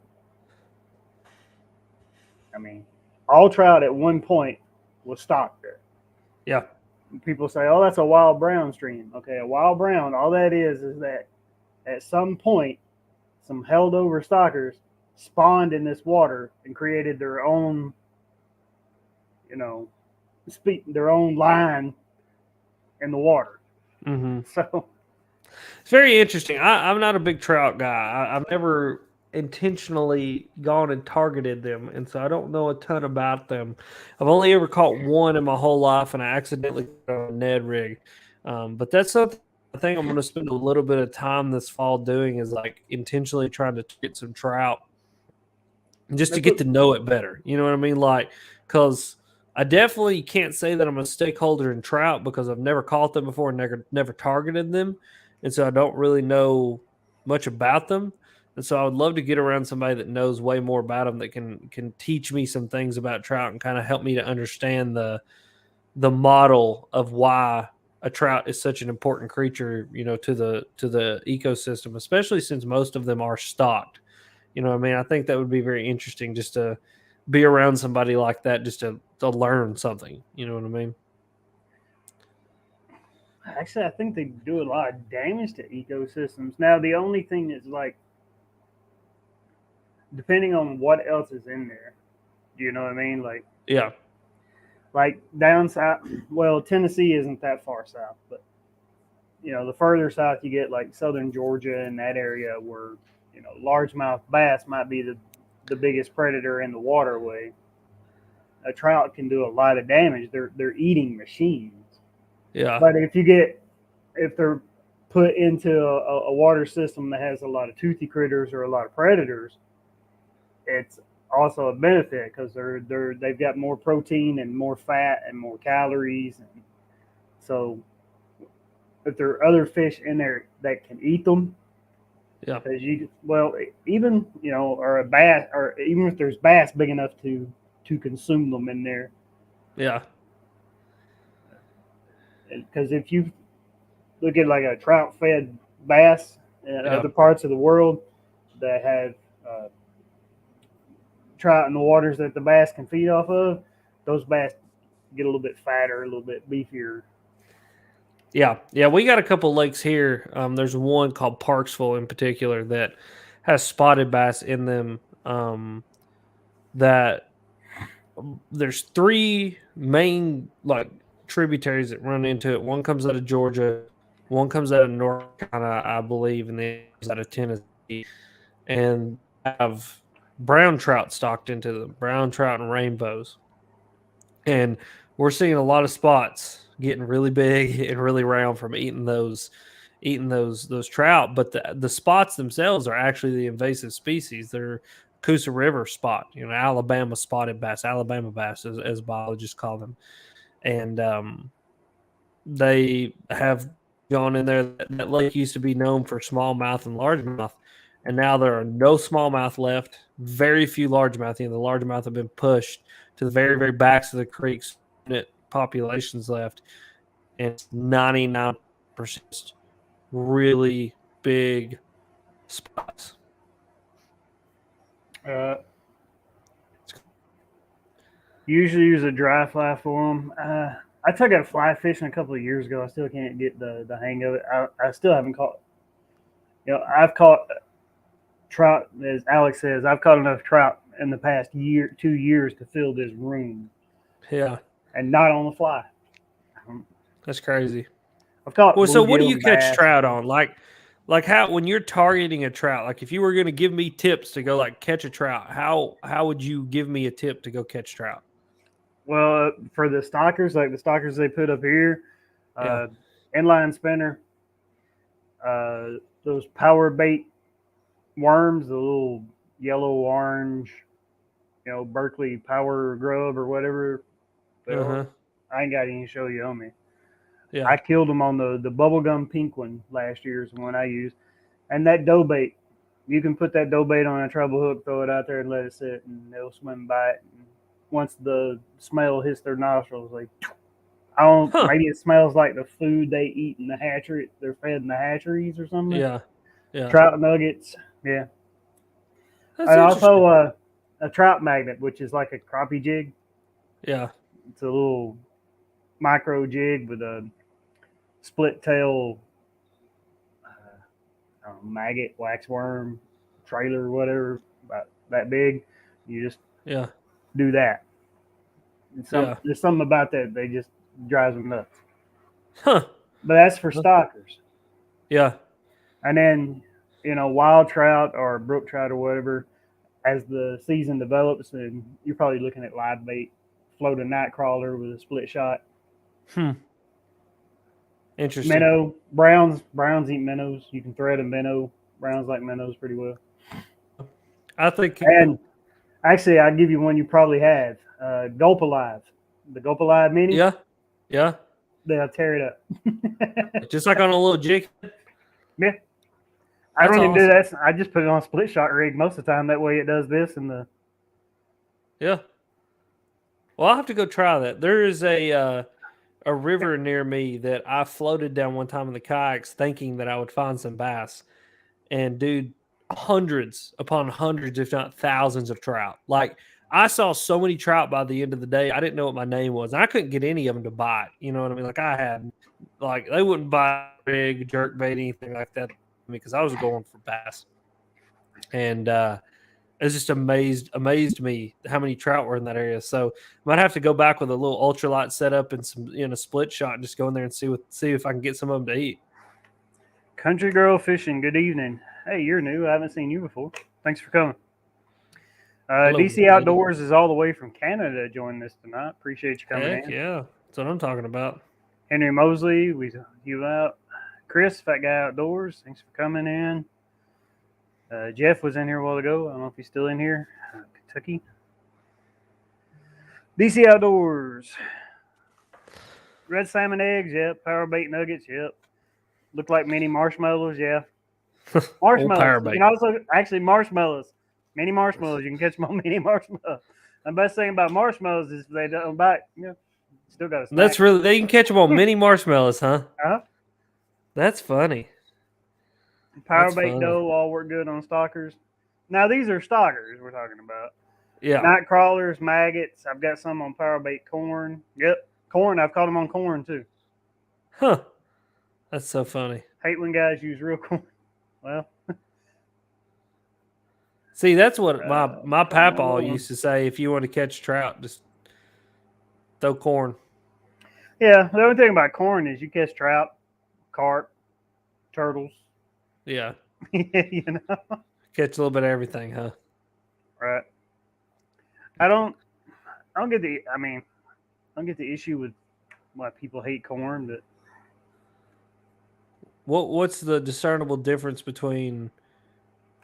[SPEAKER 1] I mean, all trout at one point was stocked there.
[SPEAKER 2] Yeah.
[SPEAKER 1] People say, "Oh, that's a wild brown stream." Okay, a wild brown. All that is that at some point, some held over stockers spawned in this water and created their own, you know, their own line in the water.
[SPEAKER 2] Mm-hmm.
[SPEAKER 1] So
[SPEAKER 2] It's very interesting. I'm not a big trout guy. I've never intentionally gone and targeted them, and so I don't know a ton about them. I've only ever caught one in my whole life, and I accidentally got on a Ned rig. But that's something I think I'm going to spend a little bit of time this fall doing is like intentionally trying to get some trout just to
[SPEAKER 1] that's
[SPEAKER 2] get
[SPEAKER 1] what
[SPEAKER 2] to know it better. You know what I mean? Like, because I definitely can't say that I'm a stakeholder in trout because I've never caught them before and never targeted them. And so I don't really know much about them. And so I would love to get around somebody that knows way more about them that can teach me some things about trout and kind of help me to understand the model of why a trout is such an important creature, to the ecosystem, especially since most of them are stocked. You know what I mean? I think that would be very interesting just to be around somebody like that just to learn something. You know what I mean?
[SPEAKER 1] actually I think they do a lot of damage to ecosystems. Now the only thing is like depending on what else is in there. You know what I mean?
[SPEAKER 2] Yeah.
[SPEAKER 1] Like down south. Well, Tennessee isn't that far south, but the further south you get, like southern Georgia and that area, where largemouth bass might be the biggest predator in the waterway. A trout can do a lot of damage. They're eating machines.
[SPEAKER 2] Yeah.
[SPEAKER 1] But if they're put into a water system that has a lot of toothy critters or a lot of predators, it's also a benefit because they've got more protein and more fat and more calories, and so if there are other fish in there that can eat them,
[SPEAKER 2] Yeah.
[SPEAKER 1] because even or a bass, or even if there's bass big enough to consume them in there,
[SPEAKER 2] Yeah.
[SPEAKER 1] because if you look at like a trout fed bass in
[SPEAKER 2] Yeah.
[SPEAKER 1] other parts of the world that have uh, trout in the waters that the bass can feed off of, those bass get a little bit fatter, a little bit beefier.
[SPEAKER 2] Yeah. Yeah. We got a couple lakes here. There's one called Parksville in particular that has spotted bass in them. That there's three main like tributaries that run into it. One comes out of Georgia, one comes out of North Carolina, I believe, and then comes out of Tennessee. And have brown trout stocked into them, brown trout and rainbows. And we're seeing a lot of spots getting really big and really round from eating those trout. But the spots themselves are actually the invasive species. They're Coosa River spot, Alabama spotted bass, Alabama bass, as biologists call them. And they have gone in there. That lake used to be known for smallmouth and largemouth, and now there are no smallmouth left. Very few largemouth. The largemouth have been pushed to the very, very backs of the creeks. Populations left, and it's 99% really big spots.
[SPEAKER 1] Uh, Usually use a dry fly for them. I took out fly fishing a couple of years ago. I still can't get the hang of it. I still haven't caught. I've caught trout, as Alex says. I've caught enough trout in the past year, 2 years to fill this room,
[SPEAKER 2] Yeah,
[SPEAKER 1] and not on the fly.
[SPEAKER 2] that's crazy.
[SPEAKER 1] I've caught
[SPEAKER 2] Well, so what do
[SPEAKER 1] bluegills
[SPEAKER 2] you
[SPEAKER 1] and
[SPEAKER 2] catch
[SPEAKER 1] bass.
[SPEAKER 2] trout on? Like how when you're targeting a trout, like if you were going to give me tips to go like catch a trout, how would you give me a tip to go catch trout?
[SPEAKER 1] Well, for the stockers, like the stockers they put up here,
[SPEAKER 2] Yeah.
[SPEAKER 1] uh, inline spinner, those power bait worms, the little yellow orange, Berkeley power grub or whatever they
[SPEAKER 2] Uh
[SPEAKER 1] are.
[SPEAKER 2] huh.
[SPEAKER 1] I ain't got any to show you on me.
[SPEAKER 2] Yeah.
[SPEAKER 1] I killed them on the bubblegum pink one last year's one I used. And that dough bait, you can put that dough bait on a treble hook, throw it out there, and let it sit, and they'll swim by it. And once the smell hits their nostrils, like I don't,
[SPEAKER 2] Huh.
[SPEAKER 1] maybe it smells like the food they eat in the hatchery. They're fed in the hatcheries or something.
[SPEAKER 2] Yeah. Yeah.
[SPEAKER 1] Trout nuggets, yeah,
[SPEAKER 2] That's
[SPEAKER 1] and also
[SPEAKER 2] interesting.
[SPEAKER 1] a trout magnet, which is like a crappie jig.
[SPEAKER 2] Yeah.
[SPEAKER 1] It's a little micro jig with a split tail maggot, waxworm, trailer, whatever, about that big. You just
[SPEAKER 2] Yeah.
[SPEAKER 1] do that.
[SPEAKER 2] Yeah.
[SPEAKER 1] There's something about that they just drives them nuts.
[SPEAKER 2] Huh.
[SPEAKER 1] But that's for stockers.
[SPEAKER 2] Yeah.
[SPEAKER 1] And then wild trout or brook trout or whatever. As the season develops, and you're probably looking at live bait, float a night crawler with a split shot.
[SPEAKER 2] Hmm. Interesting.
[SPEAKER 1] Minnow, browns eat minnows. You can thread a minnow. Browns like minnows pretty well.
[SPEAKER 2] I think.
[SPEAKER 1] And actually, I'll give you one you probably have. Gulp Alive. The Gulp Alive Mini,
[SPEAKER 2] Yeah. Yeah.
[SPEAKER 1] they'll tear it up.
[SPEAKER 2] Just like on a little jig.
[SPEAKER 1] Yeah. I
[SPEAKER 2] That's
[SPEAKER 1] don't even do
[SPEAKER 2] awesome.
[SPEAKER 1] that. I just put it on a split shot rig most of the time. That way it does this and the.
[SPEAKER 2] Yeah. Well, I'll have to go try that. There is a river near me that I floated down one time in the kayaks thinking that I would find some bass. And dude, hundreds upon hundreds, if not thousands of trout. Like I saw so many trout by the end of the day, I didn't know what my name was. And I couldn't get any of them to bite. You know what I mean? Like I had, like they wouldn't bite big jerk bait, anything like that, because I was going for bass. And it's just amazed me how many trout were in that area. So I might have to go back with a little ultralight setup and some split shot and just go in there and see if I can get some of them to eat.
[SPEAKER 1] Country Girl Fishing, good evening. Hey, you're new. I haven't seen you before. Thanks for coming.
[SPEAKER 2] Hello,
[SPEAKER 1] DC
[SPEAKER 2] lady.
[SPEAKER 1] Outdoors is all the way from Canada joining us tonight. Appreciate you coming
[SPEAKER 2] Heck
[SPEAKER 1] in.
[SPEAKER 2] yeah, that's what I'm talking about.
[SPEAKER 1] Henry Mosley, we you out. Chris, Fat Guy Outdoors, thanks for coming in. Jeff was in here a while ago. I don't know if he's still in here. Kentucky. DC Outdoors. Red salmon eggs, yep. Power bait nuggets, yep. Look like mini marshmallows, yeah.
[SPEAKER 2] Old power
[SPEAKER 1] Marshmallows. You
[SPEAKER 2] bait.
[SPEAKER 1] can also actually marshmallows. Mini marshmallows. You can catch them on mini marshmallows. The best thing about marshmallows is they don't bite. Still got a snack.
[SPEAKER 2] That's really they can catch them on mini marshmallows, huh?
[SPEAKER 1] Uh-huh.
[SPEAKER 2] That's funny.
[SPEAKER 1] Power
[SPEAKER 2] That's
[SPEAKER 1] bait
[SPEAKER 2] funny.
[SPEAKER 1] dough all work good on stalkers. Now these are stalkers we're talking about.
[SPEAKER 2] Yeah.
[SPEAKER 1] Night crawlers, maggots. I've got some on power bait corn. Yep, corn. I've caught them on corn too.
[SPEAKER 2] Huh. That's so funny.
[SPEAKER 1] Hate when guys use real corn. Well,
[SPEAKER 2] See, that's what my
[SPEAKER 1] come
[SPEAKER 2] papa
[SPEAKER 1] on.
[SPEAKER 2] used to say. If you want to catch trout, just throw corn.
[SPEAKER 1] Yeah, the only thing about corn is you catch trout, carp, turtles.
[SPEAKER 2] Yeah.
[SPEAKER 1] you know,
[SPEAKER 2] Catch a little bit of everything, huh?
[SPEAKER 1] right? I don't get the. I mean, I don't get the issue with why people hate corn, but
[SPEAKER 2] What's the discernible difference between?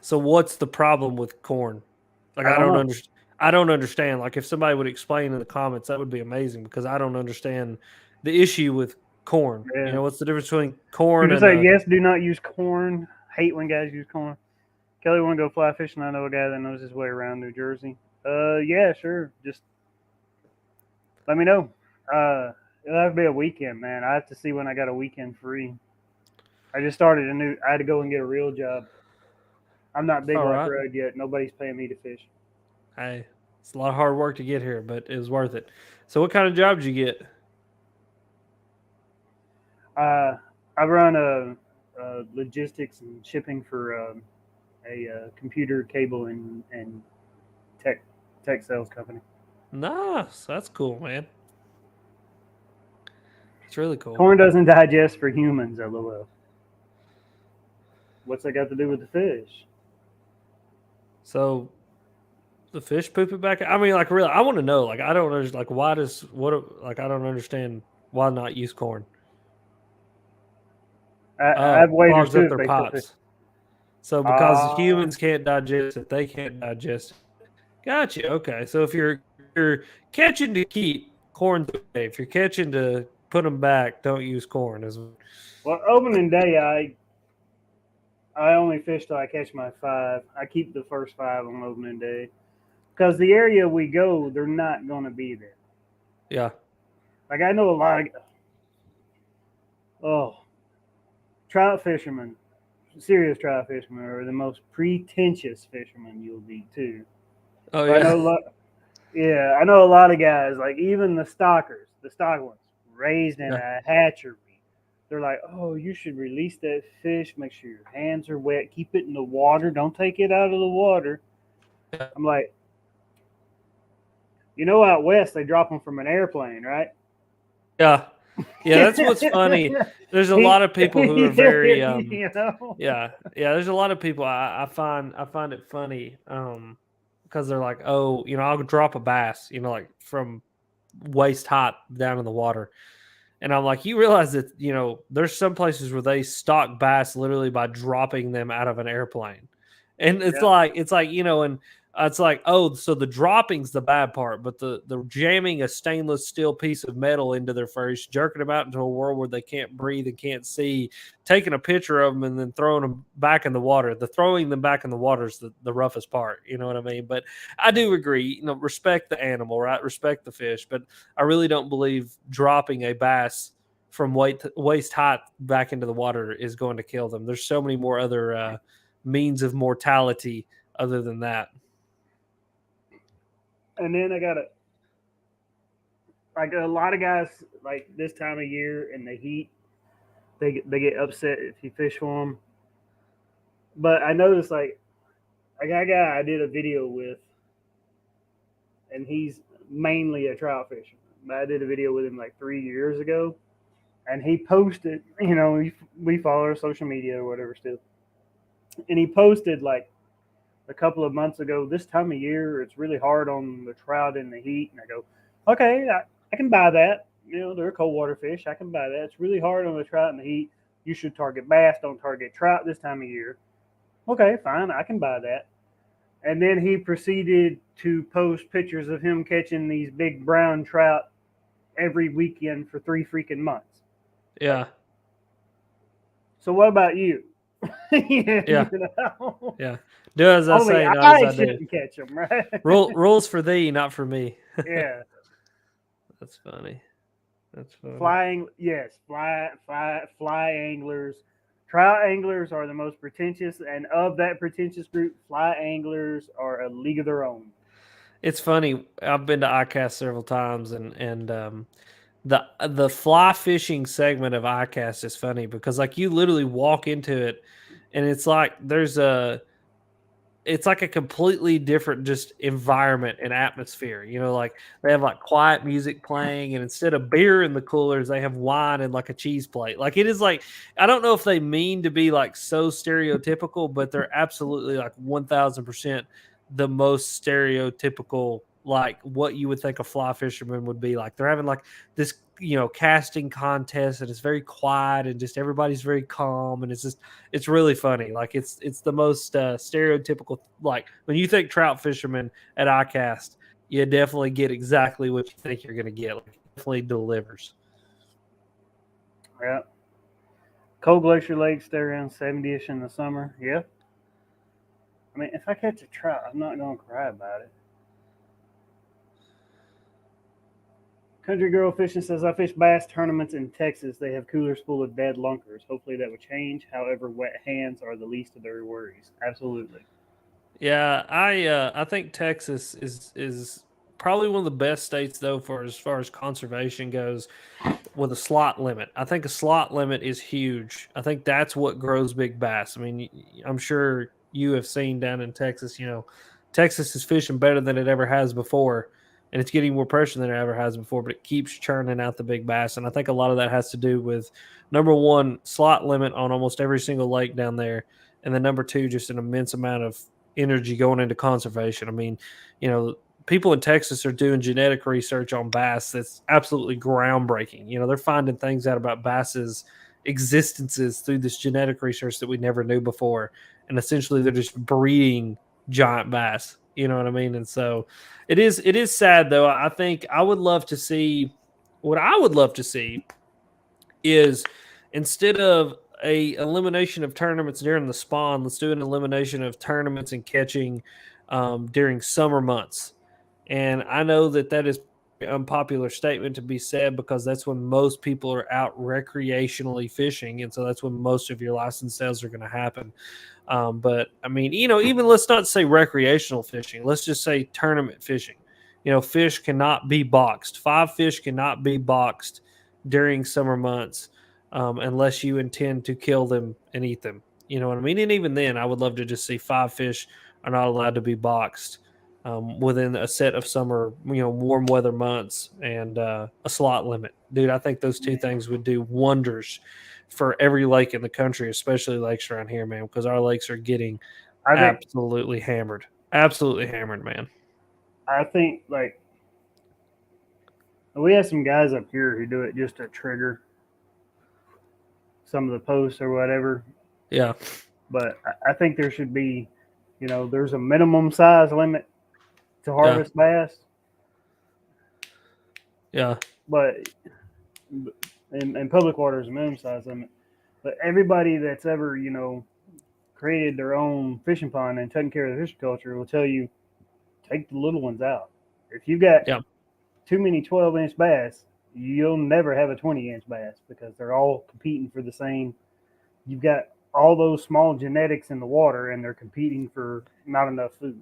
[SPEAKER 2] So what's the problem with corn? Like
[SPEAKER 1] I don't know.
[SPEAKER 2] understand. I don't understand. Like if somebody would explain in the comments, that would be amazing because I don't understand the issue with corn.
[SPEAKER 1] Yeah.
[SPEAKER 2] You know, what's the difference between corn
[SPEAKER 1] People
[SPEAKER 2] and
[SPEAKER 1] say yes, do not use corn. Hate when guys use corn. Kelly want to go fly fishing. I know a guy that knows his way around New Jersey. Yeah, sure. Just let me know. It'll have to be a weekend, man. I have to see when I got a weekend free. I just started I had to go and get a real job. I'm not big
[SPEAKER 2] All
[SPEAKER 1] like
[SPEAKER 2] right.
[SPEAKER 1] Rudd yet. Nobody's paying me to fish.
[SPEAKER 2] Hey, it's a lot of hard work to get here, but it was worth it. So what kind of job did you get?
[SPEAKER 1] I run a logistics and shipping for a computer cable and tech sales company.
[SPEAKER 2] Nice. That's cool, man. It's really cool.
[SPEAKER 1] Corn doesn't digest for humans, lol. What's that got to do with the fish?
[SPEAKER 2] So the fish poop it back. I mean, like really, I want to know. Like I don't understand. Like why does what? Like I don't understand why not use corn.
[SPEAKER 1] I'd wager
[SPEAKER 2] Clogs
[SPEAKER 1] too
[SPEAKER 2] up
[SPEAKER 1] if
[SPEAKER 2] their
[SPEAKER 1] they put the.
[SPEAKER 2] pots. So because
[SPEAKER 1] Ah,
[SPEAKER 2] humans can't digest it, they can't digest it. Gotcha. Okay. So if you're catching to keep, corn's okay. If you're catching to put them back, don't use corn.
[SPEAKER 1] well, opening day, I only fish till I catch my five. I keep the first five on opening day because the area we go, they're not going to be there.
[SPEAKER 2] Yeah.
[SPEAKER 1] Like I know a lot of oh trout fishermen, serious trout fishermen are the most pretentious fishermen you'll be too.
[SPEAKER 2] Oh
[SPEAKER 1] But I
[SPEAKER 2] yeah.
[SPEAKER 1] know, yeah, I know a lot of guys like even the stockers, the stock ones, raised in
[SPEAKER 2] Yeah.
[SPEAKER 1] a hatchery. They're like, oh, you should release that fish. Make sure your hands are wet. Keep it in the water. Don't take it out of the water.
[SPEAKER 2] Yeah.
[SPEAKER 1] I'm like, out west they drop them from an airplane, right?
[SPEAKER 2] Yeah. Yeah, that's what's funny. There's a lot
[SPEAKER 1] he,
[SPEAKER 2] of people who are very
[SPEAKER 1] you know,
[SPEAKER 2] yeah, yeah, there's a lot of people I find it funny because they're like, "Oh, I'll drop a bass, like from waist height down in the water." And I'm like, "You realize that, there's some places where they stock bass literally by dropping them out of an airplane." And it's
[SPEAKER 1] yeah,
[SPEAKER 2] like and it's like, oh, so the dropping's the bad part, but the jamming a stainless steel piece of metal into their face, jerking them out into a world where they can't breathe and can't see, taking a picture of them and then throwing them back in the water. The throwing them back in the water is the roughest part. You know what I mean? But I do agree. Respect the animal, right? Respect the fish, but I really don't believe dropping a bass from waist height back into the water is going to kill them. There's so many more other means of mortality other than that.
[SPEAKER 1] and then I got like a lot of guys like this time of year in the heat, they get upset if you fish for them. But I noticed like I got a guy I did a video with, and he's mainly a trout fisherman. But I did a video with him like 3 years ago, and he posted, we follow our social media or whatever still, and he posted like a couple of months ago. This time of year, it's really hard on the trout in the heat, and I go, okay, I can buy that. They're cold water fish. I can buy that. It's really hard on the trout in the heat. You should target bass. Don't target trout this time of year. Okay, fine. I can buy that. And then he proceeded to post pictures of him catching these big brown trout every weekend for 3 freaking months. Like,
[SPEAKER 2] Yeah.
[SPEAKER 1] so what about you? Yeah,
[SPEAKER 2] Yeah. Yeah. Do as I
[SPEAKER 1] Only
[SPEAKER 2] say, not as
[SPEAKER 1] I
[SPEAKER 2] I do.
[SPEAKER 1] shouldn't catch them, right?
[SPEAKER 2] Rules for thee, not for me.
[SPEAKER 1] Yeah.
[SPEAKER 2] That's funny. That's funny.
[SPEAKER 1] Flying, yes, fly anglers. Trout anglers are the most pretentious, and of that pretentious group, fly anglers are a league of their own.
[SPEAKER 2] It's funny. I've been to ICAST several times, and the fly fishing segment of ICAST is funny because like you literally walk into it, and it's like a completely different just environment and atmosphere. Like they have like quiet music playing, and instead of beer in the coolers, they have wine and like a cheese plate. Like it is like I don't know if they mean to be like so stereotypical, but they're absolutely like 1000% the most stereotypical like what you would think a fly fisherman would be like. They're having like this casting contest, and it's very quiet and just everybody's very calm, and it's really funny. Like it's the most stereotypical. Like when you think trout fisherman at ICAST, you definitely get exactly what you think you're going to get. Like it definitely delivers.
[SPEAKER 1] Yeah. Cold Glacier Lakes, they're around 70-ish in the summer. Yeah. I mean, if I catch a trout, I'm not going to cry about it. Country Girl Fishing says, I fish bass tournaments in Texas. They have coolers full of dead lunkers. Hopefully that would change. However, wet hands are the least of their worries. Absolutely.
[SPEAKER 2] Yeah, I think Texas is probably one of the best states though for as far as conservation goes with a slot limit. I think a slot limit is huge. I think that's what grows big bass. I mean, I'm sure you have seen down in Texas, Texas is fishing better than it ever has before, and it's getting more pressure than it ever has before, but it keeps churning out the big bass. And I think a lot of that has to do with number one, slot limit on almost every single lake down there. and then number two, just an immense amount of energy going into conservation. I mean, you know, people in Texas are doing genetic research on bass that's absolutely groundbreaking. You know, they're finding things out about bass's existences through this genetic research that we never knew before, and essentially they're just breeding giant bass. You know what I mean? And so it is sad though. I think I would love to see what I would love to see is instead of a elimination of tournaments during the spawn, let's do an elimination of tournaments and catching during summer months. And I know that that is an unpopular statement to be said because that's when most people are out recreationally fishing, and so that's when most of your license sales are going to happen. But I mean, you know, even let's not say recreational fishing. Let's just say tournament fishing. You know, fish cannot be boxed. 5 fish cannot be boxed during summer months unless you intend to kill them and eat them. You know what I mean? And even then, I would love to just see 5 fish are not allowed to be boxed within a set of summer, you know, warm weather months and a slot limit. Dude, I think those two things would do wonders for every lake in the country, especially lakes around here, man, because our lakes are getting
[SPEAKER 1] I think
[SPEAKER 2] absolutely hammered. Absolutely hammered, man.
[SPEAKER 1] I think like we have some guys up here who do it just to trigger some of the posts or whatever.
[SPEAKER 2] Yeah.
[SPEAKER 1] But I think there should be, you know, there's a minimum size limit to
[SPEAKER 2] Yeah.
[SPEAKER 1] harvest bass,
[SPEAKER 2] Yeah.
[SPEAKER 1] but in public water is a minimum size limit. But everybody that's ever, you know, created their own fishing pond and taken care of the fish culture will tell you take the little ones out. If you got
[SPEAKER 2] Yeah.
[SPEAKER 1] too many 12-inch bass, you'll never have a 20-inch bass because they're all competing for the same. You've got all those small genetics in the water and they're competing for not enough food.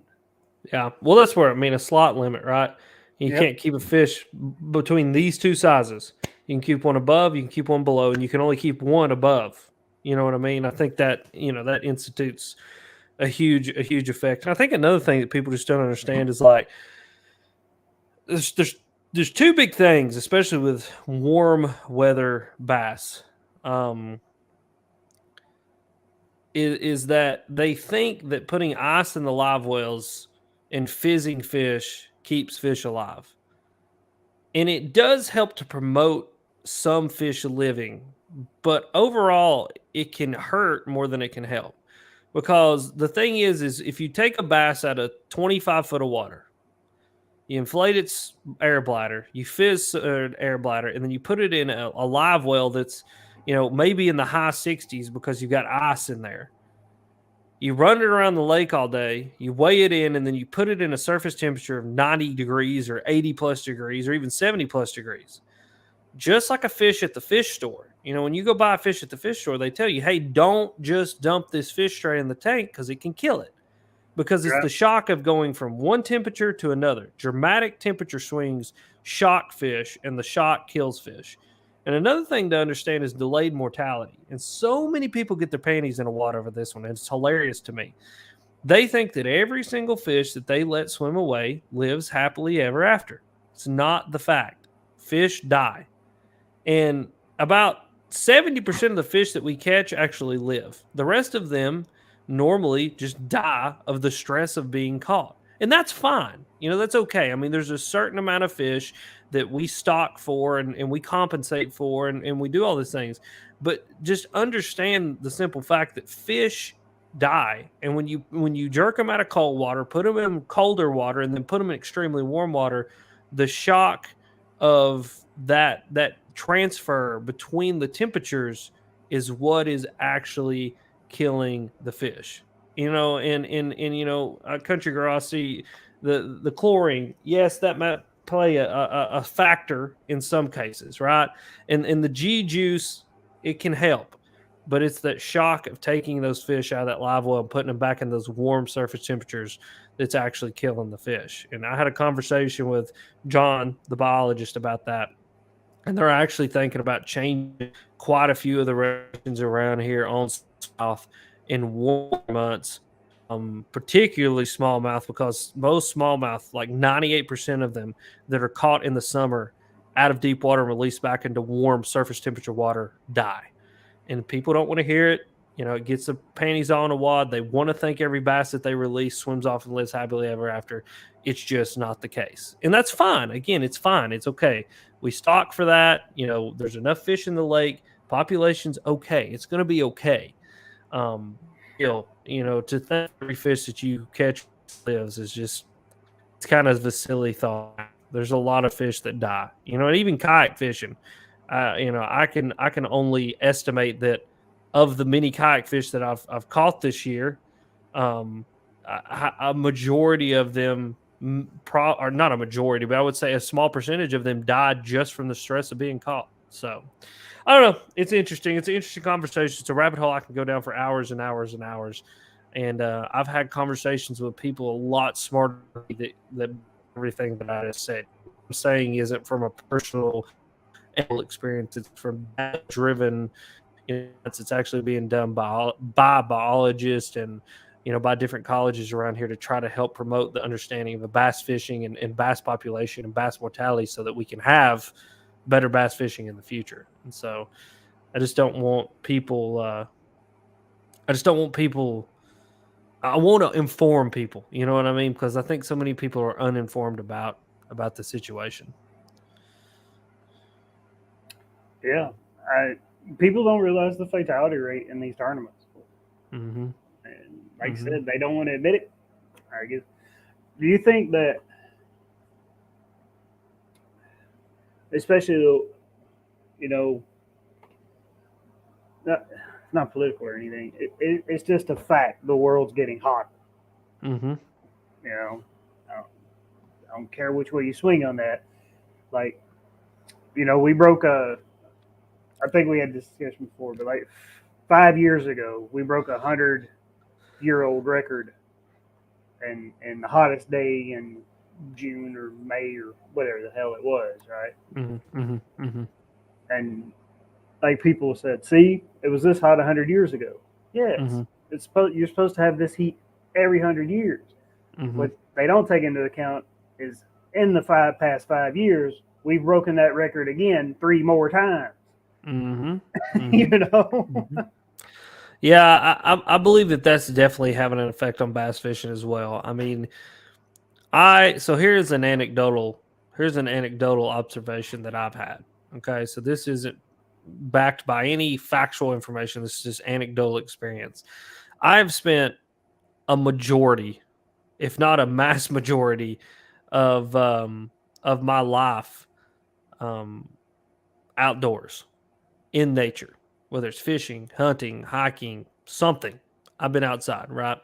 [SPEAKER 2] Yeah. Well, that's where, I mean, a slot limit, right? You
[SPEAKER 1] Yep.
[SPEAKER 2] can't keep a fish between these two sizes. You can keep one above, you can keep one below, and you can only keep one above. You know what I mean? I think that, you know, that institutes a huge effect. And I think another thing that people just don't understand is like there's two big things, especially with warm weather bass. Um, is that they think that putting ice in the live wells and fizzing fish keeps fish alive. And it does help to promote some fish living, but overall it can hurt more than it can help. Because the thing is if you take a bass out of 25 foot of water, you inflate its air bladder, you fizz air bladder, and then you put it in a live well that's, you know, maybe in the high 60s because you've got ice in there. You run it around the lake all day, you weigh it in, and then you put it in a surface temperature of 90 degrees or 80 plus degrees or even 70 plus degrees. Just like a fish at the fish store. You know, when you go buy a fish at the fish store, they tell you, hey, don't just dump this fish straight in the tank because it can kill it. Because it's
[SPEAKER 1] Right.
[SPEAKER 2] the shock of going from one temperature to another. Dramatic temperature swings shock fish, and the shock kills fish. And another thing to understand is delayed mortality. And so many people get their panties in the water over this one. And it's hilarious to me. They think that every single fish that they let swim away lives happily ever after. It's not the fact. Fish die. And about 70% of the fish that we catch actually live. The rest of them normally just die of the stress of being caught. And that's fine. You know, that's okay. I mean, there's a certain amount of fish that we stock for and we compensate for and we do all these things. But just understand the simple fact that fish die. And when you jerk them out of cold water, put them in colder water, and then put them in extremely warm water, the shock of that transfer between the temperatures is what is actually killing the fish. You know, and you know, country girl, I see the chlorine. Yes, that might play a factor in some cases, right? And the G juice, it can help, but it's that shock of taking those fish out of that live well and putting them back in those warm surface temperatures that's actually killing the fish. And I had a conversation with John, the biologist, about that. And they're actually thinking about changing quite a few of the regulations around here on south in warm months, particularly smallmouth, because most smallmouth, like 98% of them that are caught in the summer out of deep water and released back into warm surface temperature water, die. And people don't want to hear it. It gets the panties all in a wad. They want to think every bass that they release swims off and lives happily ever after. It's just not the case. And that's fine. Again, it's fine. It's okay. We stock for that. There's enough fish in the lake. Population's okay. It's going to be okay. Um, to think every fish that you catch lives is just, it's kind of a silly thought. There's a lot of fish that die. And even kayak fishing. I can only estimate that of the many kayak fish that I've caught this year, a majority of them, or not a majority, but I would say a small percentage of them died just from the stress of being caught. So I don't know. It's interesting. It's an interesting conversation. It's a rabbit hole I can go down for hours and hours and hours. And I've had conversations with people a lot smarter than me that everything that I just said. What I'm saying isn't from a personal experience. It's from driven. It's actually being done by biologists and by different colleges around here to try to help promote the understanding of the bass fishing and bass population and bass mortality, so that we can have better bass fishing in the future. And so, I just don't want people. I just don't want people. I want to inform people. You know what I mean? Because I think so many people are uninformed about the situation.
[SPEAKER 1] Yeah, people don't realize the fatality rate in these tournaments,
[SPEAKER 2] Mm-hmm.
[SPEAKER 1] and like I
[SPEAKER 2] Mm-hmm.
[SPEAKER 1] said, they don't want to admit it. I guess. Do you think that, especially you know, not political or anything, it's just a fact. The world's getting hot.
[SPEAKER 2] Mm-hmm.
[SPEAKER 1] You know, I don't, I don't care which way you swing on that. Like, we broke a. I think we had this discussion before, but like 5 years ago, we broke 100-year-old record, and the hottest day in June or May or whatever the hell it was, right?
[SPEAKER 2] Mm-hmm. Mm-hmm. Mm-hmm.
[SPEAKER 1] And like people said, see, it was this hot 100 years ago. Yes,
[SPEAKER 2] Mm-hmm.
[SPEAKER 1] you're supposed to have this heat every 100 years.
[SPEAKER 2] Mm-hmm.
[SPEAKER 1] What they don't take into account is in the past 5 years, we've broken that record again 3 more times.
[SPEAKER 2] Mm-hmm.
[SPEAKER 1] you
[SPEAKER 2] Mm-hmm.
[SPEAKER 1] know,
[SPEAKER 2] Mm-hmm. Yeah, I believe that that's definitely having an effect on bass fishing as well. I mean, so here's an anecdotal observation that I've had. Okay, so this isn't backed by any factual information. This is just anecdotal experience. I've spent a majority, if not a mass majority, of my life um, outdoors in nature, whether it's fishing, hunting, hiking, something. I've been outside, right?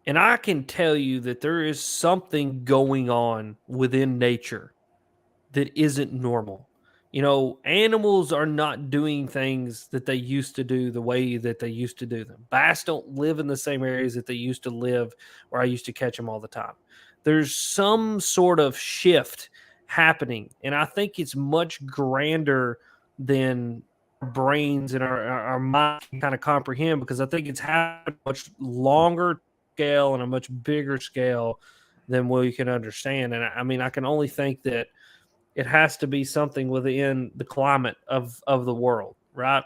[SPEAKER 2] And I can tell you that there is something going on within nature that isn't normal. Animals are not doing things that they used to do the way that they used to do them. Bass don't live in the same areas that they used to live, where I used to catch them all the time. There's some sort of shift happening, and I think it's much grander than brains and our mind can kind of comprehend, because I think it's happening much longer scale and a much bigger scale than we can understand. And I mean, I can only think that it has to be something within the climate of the world, right?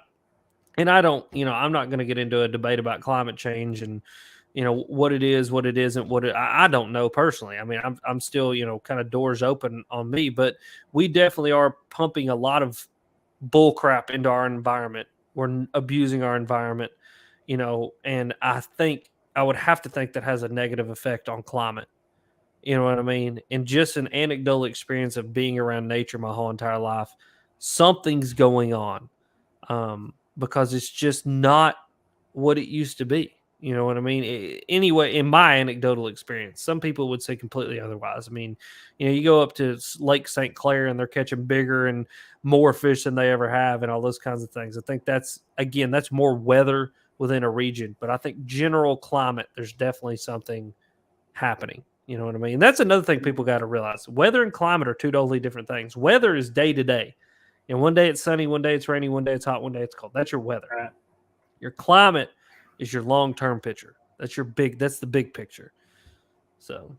[SPEAKER 2] And I don't, I'm not going to get into a debate about climate change and what it is, what it isn't, I don't know personally. I mean, I'm still kind of doors open on me, but we definitely are pumping a lot of bull crap into our environment. We're abusing our environment, and I would have to think that has a negative effect on climate. You know what I mean? And just an anecdotal experience of being around nature my whole entire life, something's going on, because it's just not what it used to be. You know what I mean? Anyway, in my anecdotal experience, some people would say completely otherwise. I mean, you go up to Lake St. Clair and they're catching bigger and more fish than they ever have, and all those kinds of things. I think that's more weather within a region, but I think general climate, there's definitely something happening. You know what I mean? That's another thing people got to realize. Weather and climate are two totally different things. Weather is day to day. And one day it's sunny, one day it's rainy, one day it's hot, one day it's cold. That's your weather.
[SPEAKER 1] right?
[SPEAKER 2] Your climate is your long term picture. That's the big picture. So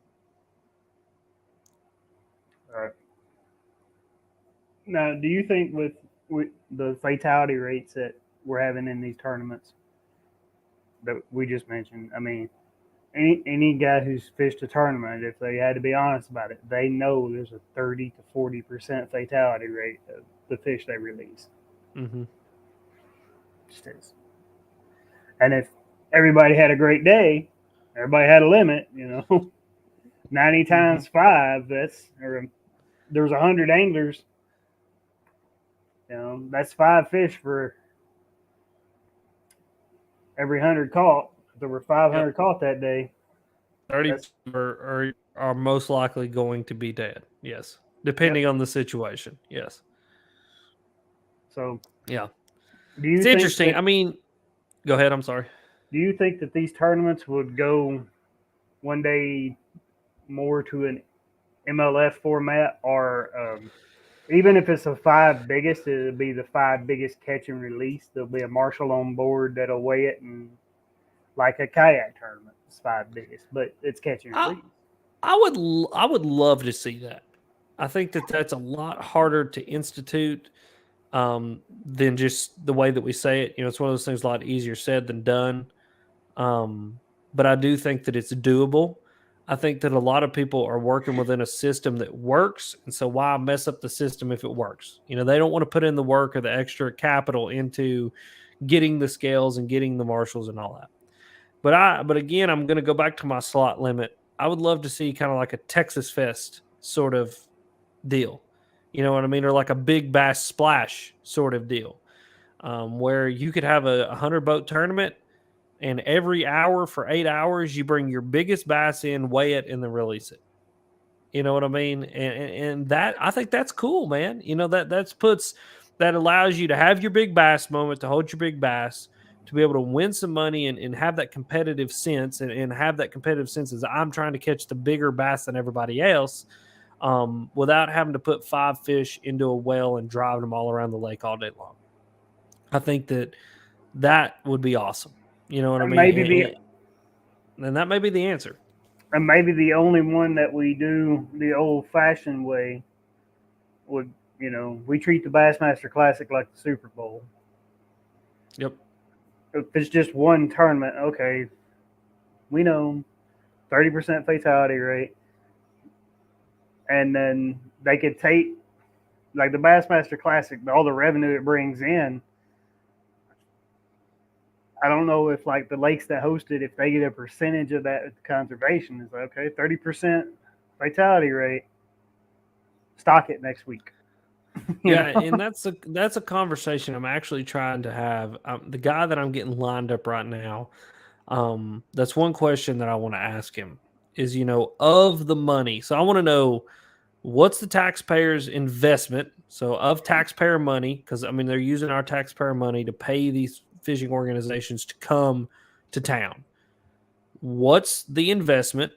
[SPEAKER 1] Right. Now, do you think with the fatality rates that we're having in these tournaments, that we just mentioned. I mean, any guy who's fished a tournament, if they had to be honest about it, they know there's a 30 to 40% fatality rate of the fish they release.
[SPEAKER 2] Mm-hmm.
[SPEAKER 1] Just is. And if everybody had a great day, everybody had a limit, 90 times five, or there's 100 anglers, that's five fish for every 100 caught. If there were 500
[SPEAKER 2] Yep.
[SPEAKER 1] caught that day,
[SPEAKER 2] 30
[SPEAKER 1] that's,
[SPEAKER 2] are most likely going to be dead. Yes.
[SPEAKER 1] yep.
[SPEAKER 2] Depending on the situation. Yes.
[SPEAKER 1] So
[SPEAKER 2] Yeah.
[SPEAKER 1] do you
[SPEAKER 2] It's
[SPEAKER 1] think
[SPEAKER 2] interesting.
[SPEAKER 1] that,
[SPEAKER 2] I mean, go ahead. I'm sorry.
[SPEAKER 1] do you think that these tournaments would go one day more to an MLF format, or even if it's the five biggest, it'll be the five biggest catch and release. There'll be a marshal on board that'll weigh it, and like a kayak tournament, it's five biggest, but it's catch and
[SPEAKER 2] I
[SPEAKER 1] release.
[SPEAKER 2] I would love to see that. I think that that's a lot harder to institute than just the way that we say it. It's one of those things a lot easier said than done. But I do think that it's doable. I think that a lot of people are working within a system that works. And so why mess up the system if it works? They don't want to put in the work or the extra capital into getting the scales and getting the marshals and all that. But again, I'm going to go back to my slot limit. I would love to see kind of like a Texas Fest sort of deal. You know what I mean? Or like a big bass splash sort of deal, where you could have a 100 boat tournament, and every hour for 8 hours, you bring your biggest bass in, weigh it, and then release it. You know what I mean? And that, I think that's cool, man. That allows you to have your big bass moment, to hold your big bass, to be able to win some money and have that competitive sense, and have that competitive sense as I'm trying to catch the bigger bass than everybody else, without having to put five fish into a well and driving them all around the lake all day long. I think that would be awesome. You know what I
[SPEAKER 1] And
[SPEAKER 2] mean?
[SPEAKER 1] maybe the
[SPEAKER 2] And that may be the answer.
[SPEAKER 1] and maybe the only one that we do the old fashioned way would, we treat the Bassmaster Classic like the Super Bowl.
[SPEAKER 2] Yep.
[SPEAKER 1] If it's just one tournament, okay, we know 30% fatality rate, and then they could take like the Bassmaster Classic, all the revenue it brings in. I don't know if like the lakes that host it, if they get a percentage of that conservation. Is like, okay, 30% fatality rate, stock it next week.
[SPEAKER 2] Yeah, and that's a conversation I'm actually trying to have. The guy that I'm getting lined up right now, that's one question that I want to ask him is, of the money. So I want to know, what's the taxpayer's investment? So of taxpayer money, because I mean they're using our taxpayer money to pay these fishing organizations to come to town. What's the investment?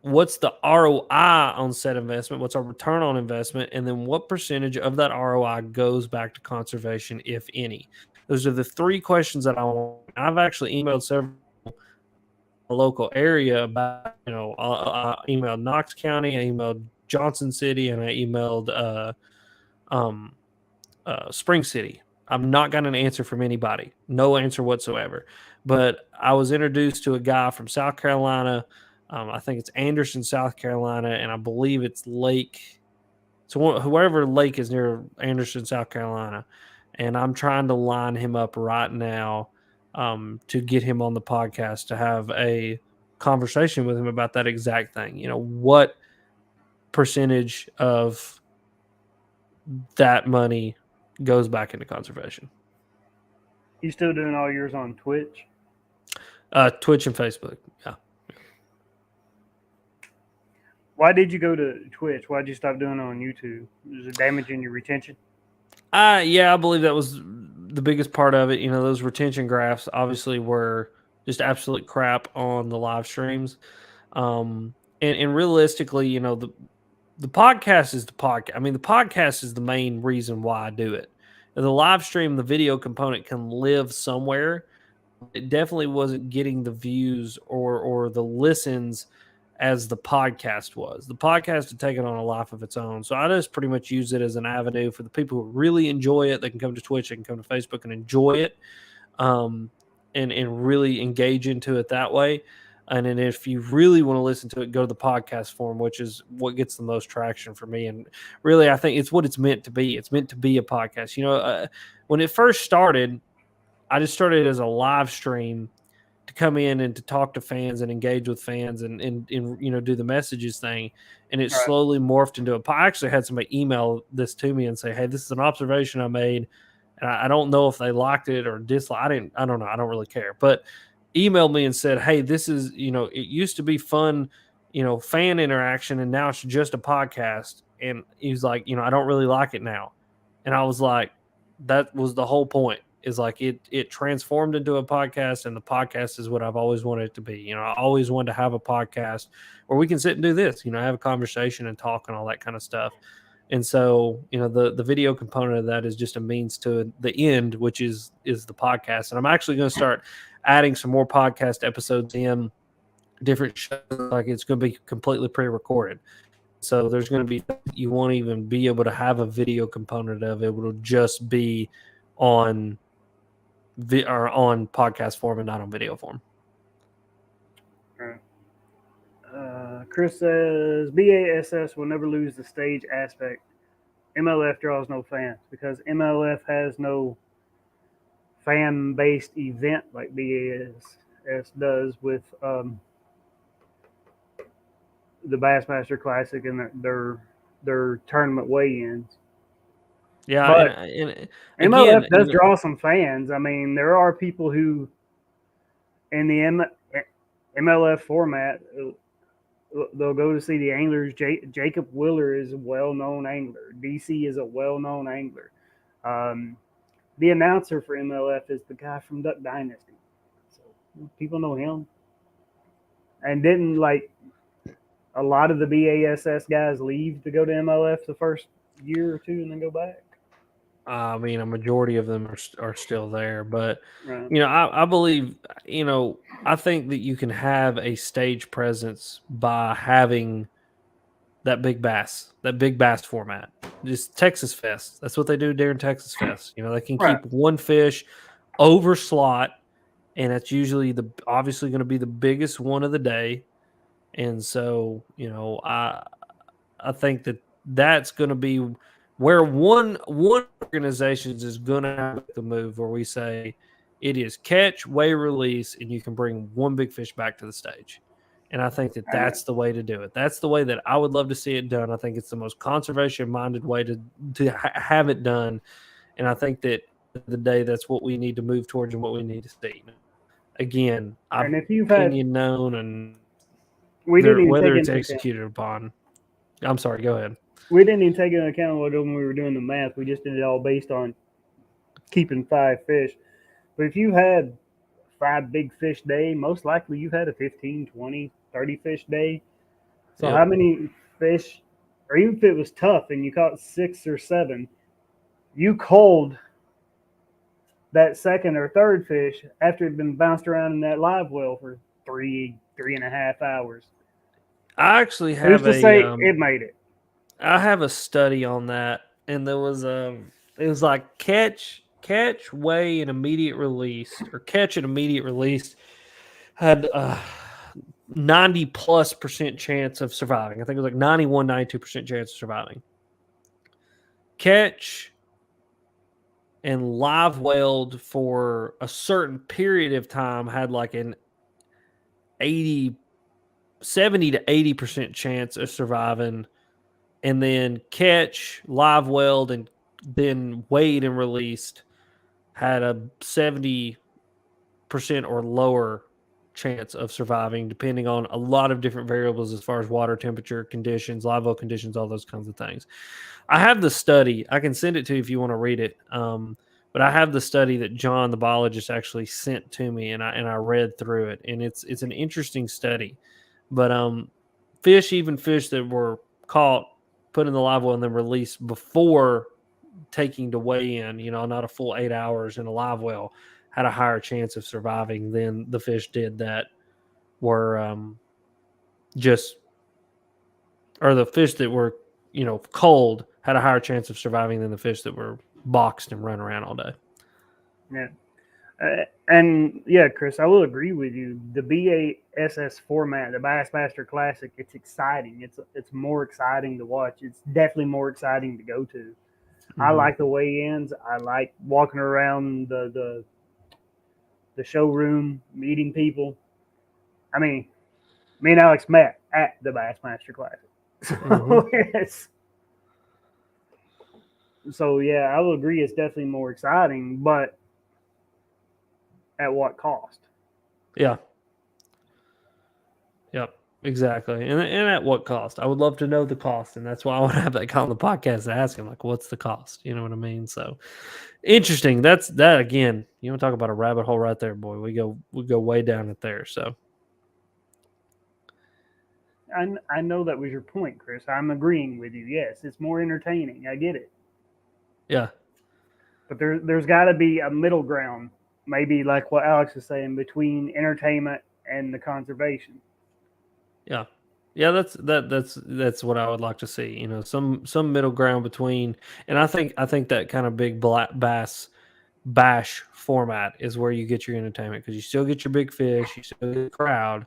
[SPEAKER 2] What's the ROI on said investment? What's our return on investment? And then what percentage of that ROI goes back to conservation, if any? Those are the three questions that I want. I've actually emailed several local area about, I emailed Knox County, I emailed Johnson City, and I emailed um, Spring City. I'm not got an answer from anybody, no answer whatsoever. But I was introduced to a guy from South Carolina. I think it's Anderson, South Carolina, and I believe it's Lake. So whoever lake is near Anderson, South Carolina, and I'm trying to line him up right now, to get him on the podcast to have a conversation with him about that exact thing. What percentage of that money goes back into conservation?
[SPEAKER 1] You still doing all yours on Twitch?
[SPEAKER 2] Twitch and Facebook. Yeah.
[SPEAKER 1] Why did you go to Twitch? Why did you stop doing it on YouTube? Is it damaging your retention?
[SPEAKER 2] Yeah, I believe that was the biggest part of it. Those retention graphs obviously were just absolute crap on the live streams. And realistically, the podcast is the podcast. I mean, the podcast is the main reason why I do it. The live stream, the video component can live somewhere. It definitely wasn't getting the views or the listens as the podcast was. The podcast had taken on a life of its own. So I just pretty much use it as an avenue for the people who really enjoy it. They can come to Twitch, they can come to Facebook and enjoy it. and really engage into it that way. And then if you really want to listen to it, go to the podcast form, which is what gets the most traction for me. And really, I think it's what it's meant to be. It's meant to be a podcast. When it first started, I just started as a live stream to come in and to talk to fans and engage with fans and do the messages thing. And it
[SPEAKER 1] Right.
[SPEAKER 2] slowly morphed into I actually had somebody email this to me and say, hey, this is an observation I made. And I don't know if they liked it or disliked. I don't know. I don't really care. But emailed me and said, hey, this is, it used to be fun, fan interaction, and now it's just a podcast. And he's like, I don't really like it now. And I was like, that was the whole point, is like it transformed into a podcast, and the podcast is what I've always wanted it to be. I always wanted to have a podcast where we can sit and do this, have a conversation and talk and all that kind of stuff. And so, the video component of that is just a means to the end, which is the podcast. And I'm actually going to start adding some more podcast episodes in different shows. Like, it's going to be completely pre-recorded. So there's going to be, you won't even be able to have a video component of it. It will just be on on podcast form and not on video form.
[SPEAKER 1] Right. Chris says BASS will never lose the stage aspect. MLF draws no fans because MLF has no fan-based event like BASS does with the Bassmaster Classic and their tournament weigh-ins.
[SPEAKER 2] Yeah,
[SPEAKER 1] But
[SPEAKER 2] and
[SPEAKER 1] MLF
[SPEAKER 2] again,
[SPEAKER 1] does draw some fans. I mean, there are people who in the MLF format they'll go to see the anglers. Jacob Willer is a well-known angler. DC is a well-known angler. Um, the announcer for MLF is the guy from Duck Dynasty, so people know him. And didn't like a lot of the BASS guys leave to go to MLF the first year or two and then go back?
[SPEAKER 2] I mean, a majority of them are still there, but
[SPEAKER 1] Right.
[SPEAKER 2] I believe, I think that you can have a stage presence by having that big bass format. Just Texas Fest. That's what they do during Texas Fest. They can
[SPEAKER 1] Right.
[SPEAKER 2] keep one fish over slot, and that's usually obviously going to be the biggest one of the day. And so, I think that that's going to be where one organizations is going to have the move where we say it is catch, weigh, release, and you can bring one big fish back to the stage. And I think that that's the way to do it. That's the way that I would love to see it done. I think it's the most conservation-minded way to have it done. And I think that the day that's what we need to move towards and what we need to see. Again,
[SPEAKER 1] And if you've had,
[SPEAKER 2] opinion known and
[SPEAKER 1] we didn't even
[SPEAKER 2] whether
[SPEAKER 1] take
[SPEAKER 2] it's
[SPEAKER 1] into account.
[SPEAKER 2] executed upon. I'm sorry, go ahead.
[SPEAKER 1] We didn't even take into account when we were doing the math. We just did it all based on keeping 5 fish. But if you had 5 big fish day, most likely you've had a 15, 20, 30 fish day. So
[SPEAKER 2] Yep.
[SPEAKER 1] how many fish, or even if it was tough and you caught 6 or 7, you culled that second or third fish after it had been bounced around in that live well for 3.5 hours.
[SPEAKER 2] I actually
[SPEAKER 1] Who's
[SPEAKER 2] have
[SPEAKER 1] to say it made it?
[SPEAKER 2] I have a study on that, and there was it was like catch, weigh, and immediate release, or catch and immediate release had 90+% chance of surviving. I think it was like 91, 92% chance of surviving. Catch and live whaled for a certain period of time had like an 70 to 80% chance of surviving. And then catch, live weld, and then weighed and released had a 70% or lower chance of surviving, depending on a lot of different variables as far as water temperature, conditions, live well conditions, all those kinds of things. I have the study. I can send it to you if you want to read it. But I have the study that John, the biologist, actually sent to me, and I read through it, and it's an interesting study. But even fish that were caught, put in the live well, and then released before taking to weigh in, not a full 8 hours in a live well, had a higher chance of surviving than the fish did that were or the fish that were, cold had a higher chance of surviving than the fish that were boxed and run around all day.
[SPEAKER 1] Yeah. And yeah, Chris, I will agree with you. The BASS format, the Bassmaster Classic, it's exciting. It's more exciting to watch. It's definitely more exciting to go to. I
[SPEAKER 2] Mm-hmm.
[SPEAKER 1] like the weigh-ins. I like walking around the showroom, meeting people. I mean, me and Alex met at the Bassmaster Classic.
[SPEAKER 2] Mm-hmm.
[SPEAKER 1] So yes. So yeah, I will agree. It's definitely more exciting, but at what cost?
[SPEAKER 2] Yeah. Yep. Exactly. And at what cost? I would love to know the cost. And that's why I want to have that guy on the podcast to ask him, like, what's the cost? You know what I mean? So interesting. That's that again. You want to talk about a rabbit hole right there, boy. We go way down it there. So
[SPEAKER 1] I know that was your point, Chris. I'm agreeing with you. Yes, it's more entertaining. I get it,
[SPEAKER 2] yeah.
[SPEAKER 1] but there's got to be a middle ground, maybe like what Alex is saying, between entertainment and the conservation.
[SPEAKER 2] Yeah. Yeah, that's what I would like to see. You know, some middle ground between, and I think that kind of big black bash format is where you get your entertainment because you still get your big fish, you still get a crowd,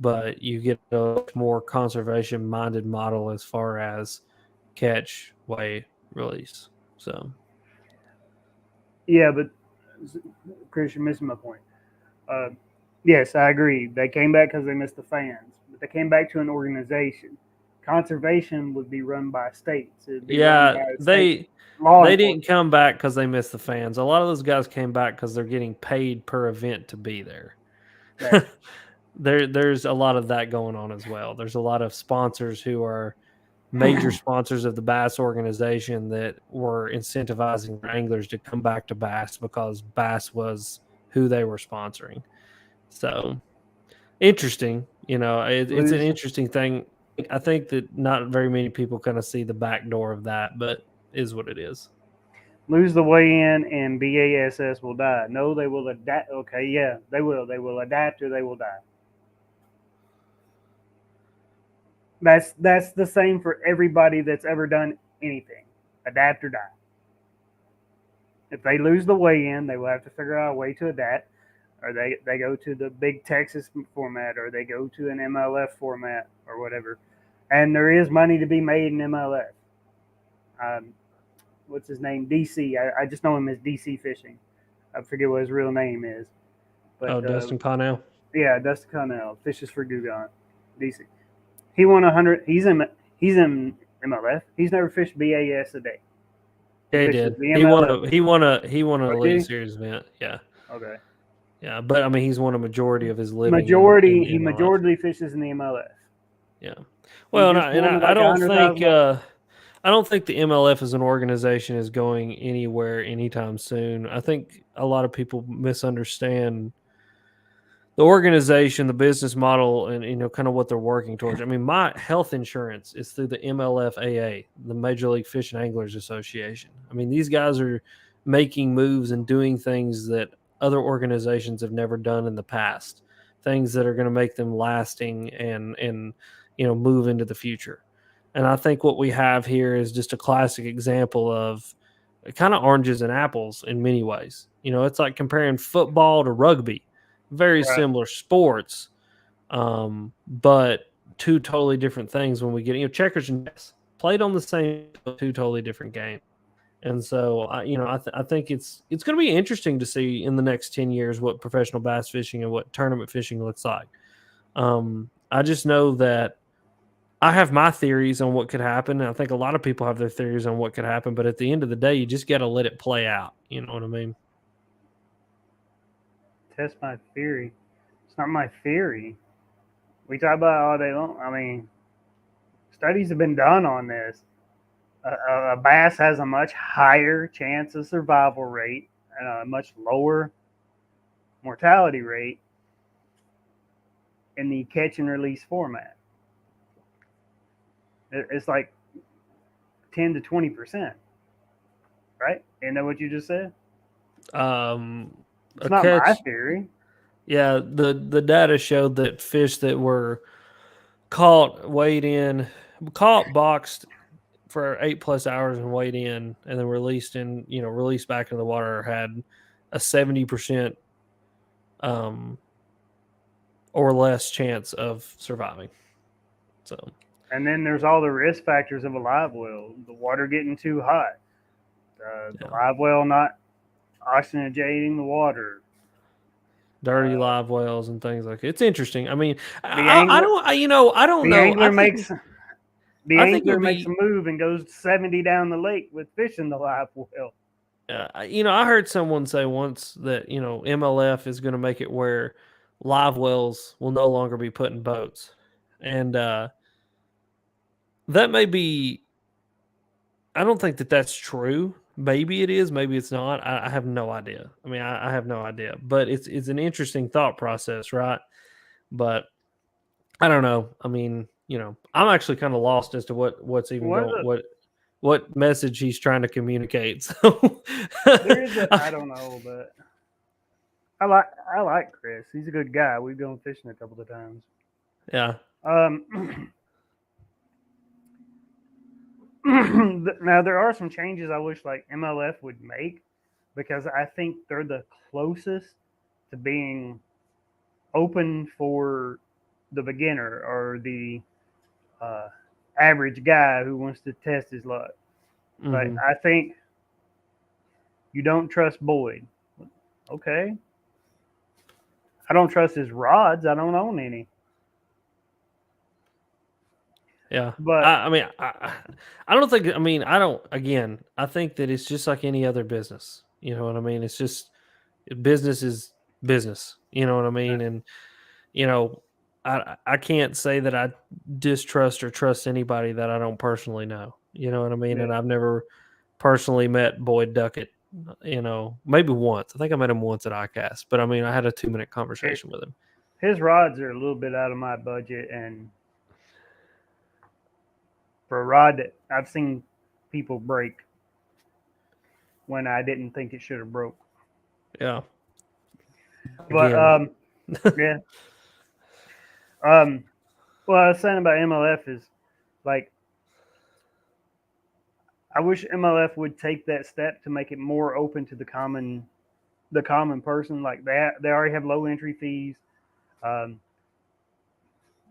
[SPEAKER 2] but you get a more conservation minded model as far as catch, weigh, release. So
[SPEAKER 1] Yeah, but Chris, you're missing my point. Uh, yes, I agree. They came back because they missed the fans, but they came back to an organization. Conservation would be run by states. It would be run
[SPEAKER 2] yeah,
[SPEAKER 1] by state
[SPEAKER 2] they
[SPEAKER 1] law
[SPEAKER 2] they didn't
[SPEAKER 1] enforcement.
[SPEAKER 2] come back because they missed the fans. A lot of those guys came back because they're getting paid per event to be there.
[SPEAKER 1] That
[SPEAKER 2] There's a lot of that going on as well. There's a lot of sponsors who are major sponsors of the bass organization that were incentivizing anglers to come back to bass because bass was who they were sponsoring. So interesting, it's an
[SPEAKER 1] lose
[SPEAKER 2] interesting thing. I think that not very many people kind of see the back door of that, but is what it is.
[SPEAKER 1] lose the way in and BASS will die. No, they will adapt. Okay, yeah, they will. They will adapt or they will die. That's the same for everybody that's ever done anything. Adapt or die. If they lose the way in, they will have to figure out a way to adapt, or they go to the big Texas format, or they go to an MLF format, or whatever. And there is money to be made in MLF. Um, what's his name? DC. I just know him as DC Fishing. I forget what his real name is, but
[SPEAKER 2] Oh, Dustin Connell.
[SPEAKER 1] yeah, Dustin Connell fishes for Gugon, DC. He won 100. He's in MLF. He's never fished BAS a day. He
[SPEAKER 2] Yeah, he
[SPEAKER 1] fishes
[SPEAKER 2] did.
[SPEAKER 1] the
[SPEAKER 2] He won
[SPEAKER 1] MLF.
[SPEAKER 2] a he won a he won an
[SPEAKER 1] Oh,
[SPEAKER 2] Elite
[SPEAKER 1] did he?
[SPEAKER 2] Series event. Yeah,
[SPEAKER 1] Okay.
[SPEAKER 2] yeah. But I mean, he's won a majority of his living in
[SPEAKER 1] Majority he
[SPEAKER 2] MLF.
[SPEAKER 1] majority fishes in the MLF.
[SPEAKER 2] Yeah.
[SPEAKER 1] He
[SPEAKER 2] Well, and
[SPEAKER 1] just
[SPEAKER 2] I, and
[SPEAKER 1] won
[SPEAKER 2] I, I
[SPEAKER 1] like a
[SPEAKER 2] don't
[SPEAKER 1] hundred
[SPEAKER 2] think
[SPEAKER 1] thousand dollars.
[SPEAKER 2] I don't think the MLF as an organization is going anywhere anytime soon. I think a lot of people misunderstand the organization, the business model, and kind of what they're working towards. I mean, my health insurance is through the MLFAA, the Major League Fish and Anglers Association. I mean, these guys are making moves and doing things that other organizations have never done in the past. Things that are going to make them lasting and move into the future. And I think what we have here is just a classic example of kind of oranges and apples in many ways. It's like comparing football to rugby, very
[SPEAKER 1] Right.
[SPEAKER 2] similar sports, but two totally different things when we get checkers and chess played on the same two totally different games. And so I think it's going to be interesting to see in the next 10 years what professional bass fishing and what tournament fishing looks like. I just know that I have my theories on what could happen. And I think a lot of people have their theories on what could happen, but at the end of the day, you just got to let it play out. You know what I mean?
[SPEAKER 1] Test my theory. It's not my theory. We talk about it all day long. I mean, studies have been done on this. A bass has a much higher chance of survival rate and a much lower mortality rate in the catch and release format. It's like 10 to 20%, right? Isn't that what you just said? It's
[SPEAKER 2] A
[SPEAKER 1] not my
[SPEAKER 2] catch.
[SPEAKER 1] theory.
[SPEAKER 2] Yeah, the data showed that fish that were caught, weighed in, caught, boxed for 8+ hours and weighed in, and then released back into the water had a 70% or less chance of surviving. So,
[SPEAKER 1] And then there's all the risk factors of a live well: the water getting too hot, the
[SPEAKER 2] yeah,
[SPEAKER 1] live well not oxygenating the water,
[SPEAKER 2] dirty
[SPEAKER 1] uh,
[SPEAKER 2] live wells and things like that. It's interesting. I mean,
[SPEAKER 1] the
[SPEAKER 2] I
[SPEAKER 1] angler
[SPEAKER 2] don't, I don't
[SPEAKER 1] the
[SPEAKER 2] know.
[SPEAKER 1] angler makes the
[SPEAKER 2] I think it
[SPEAKER 1] angler
[SPEAKER 2] would
[SPEAKER 1] makes
[SPEAKER 2] be,
[SPEAKER 1] a move and goes 70 down the lake with fish in the live well.
[SPEAKER 2] I heard someone say once that, MLF is going to make it where live wells will no longer be put in boats. And that may be, I don't think that that's true. Maybe it is, maybe it's not. I have no idea. I mean, I have no idea. But it's an interesting thought process, right? But I don't know. I mean, I'm actually kind of lost as to what's even
[SPEAKER 1] One of
[SPEAKER 2] going,
[SPEAKER 1] the
[SPEAKER 2] what message he's trying to communicate. So,
[SPEAKER 1] there is a I don't know, but I like Chris. He's a good guy. We've gone fishing a couple of times.
[SPEAKER 2] yeah.
[SPEAKER 1] Um, now there are some changes I wish like MLF would make because I think they're the closest to being open for the beginner or the uh, average guy who wants to test his luck. Like
[SPEAKER 2] Hmm.
[SPEAKER 1] I think you don't trust Boyd. Okay. I don't trust his rods. I don't own any.
[SPEAKER 2] Yeah.
[SPEAKER 1] But
[SPEAKER 2] I mean, I don't think, I mean, I don't, again, I think that it's just like any other business. You know what I mean? It's just, business is business. You know what I mean? And, you know, I can't say that I distrust or trust anybody that I don't personally know. You know what I mean?
[SPEAKER 1] yeah,
[SPEAKER 2] And I've never personally met Boyd Duckett, maybe once. I think I met him once at ICAST, but I mean, I had a 2-minute conversation with him.
[SPEAKER 1] his rods are a little bit out of my budget, and for a rod that I've seen people break when I didn't think it should have broke.
[SPEAKER 2] Yeah.
[SPEAKER 1] But
[SPEAKER 2] Again.
[SPEAKER 1] yeah. Um, what I was saying about MLF is like I wish MLF would take that step to make it more open to the common person. Like they already have low entry fees. Um,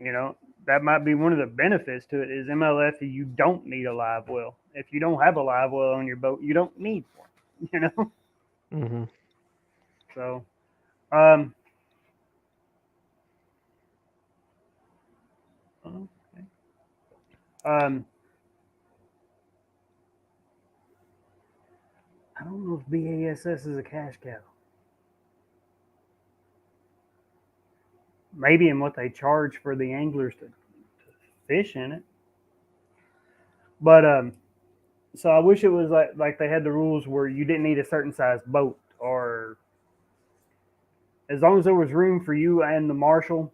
[SPEAKER 1] you know that might be one of the benefits to it is MLF. You don't need a live well. If you don't have a live well on your boat, you don't need one. You know.
[SPEAKER 2] Hmm.
[SPEAKER 1] So, um, okay. um, I don't know if BASS is a cash cow. Maybe in what they charge for the anglers to fish in it. But so I wish it was like they had the rules where you didn't need a certain size boat, or as long as there was room for you and the marshal,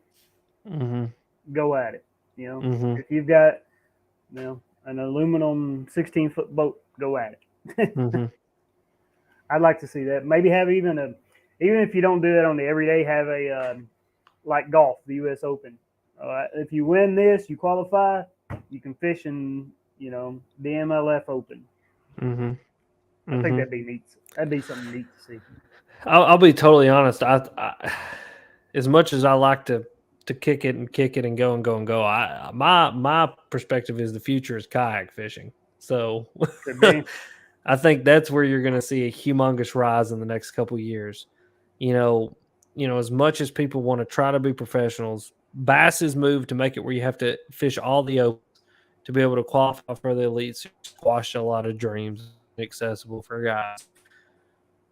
[SPEAKER 2] Hmm.
[SPEAKER 1] go at it. You know,
[SPEAKER 2] Hmm.
[SPEAKER 1] if you've got an aluminum 16-foot boat, go at it.
[SPEAKER 2] Hmm.
[SPEAKER 1] I'd like to see that. Maybe have even if you don't do that on the everyday, have like golf, the U.S. Open. If you win this, you qualify. You can fish in the MLF Open.
[SPEAKER 2] Hmm.
[SPEAKER 1] I think
[SPEAKER 2] Hmm.
[SPEAKER 1] that'd be neat. That'd be something neat to see.
[SPEAKER 2] I'll be totally honest. As much as I like to kick it and go and go and go, my perspective is the future is kayak fishing. So
[SPEAKER 1] Could be.
[SPEAKER 2] I think that's where you're going to see a humongous rise in the next couple of years. You know, as much as people want to try to be professionals, Bass's move to make it where you have to fish all the opens to be able to qualify for the elites squashed a lot of dreams accessible for guys.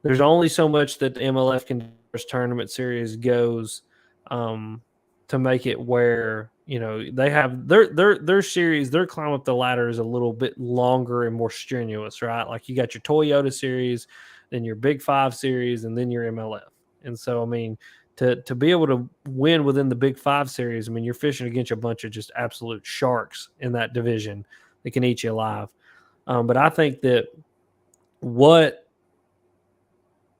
[SPEAKER 2] There's only so much that the MLF can do as tournament series goes, um, to make it where they have their series. Their climb up the ladder is a little bit longer and more strenuous, right? Like you got your Toyota series, then your Big Five series, and then your MLF. And so, I mean, to be able to win within the Big Five series, I mean, you're fishing against a bunch of just absolute sharks in that division that can eat you alive. But I think that what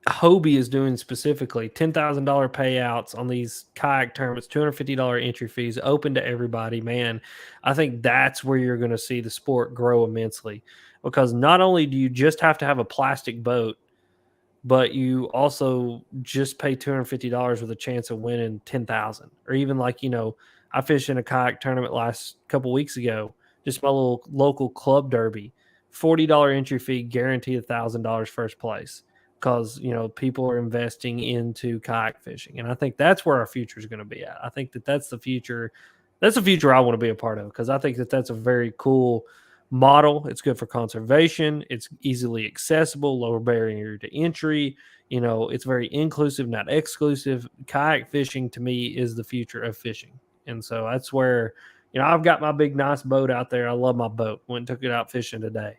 [SPEAKER 2] Hobie is doing specifically $10,000 payouts on these kayak tournaments, $250 entry fees, open to everybody. Man, I think that's where you're going to see the sport grow immensely because not only do you just have to have a plastic boat, but you also just pay $250 with a chance of winning 10,000. Or even like, I fished in a kayak tournament last couple weeks ago, just my little local club derby. $40 entry fee, guarantee $1,000 first place because people are investing into kayak fishing, and I think that's where our future is going to be at. I think that's the future. That's the future I want to be a part of because I think that's a very cool model. It's good for conservation. It's easily accessible, lower barrier to entry. It's very inclusive, not exclusive. Kayak fishing to me is the future of fishing. And so that's where, I've got my big, nice boat out there. I love my boat. Went and took it out fishing today.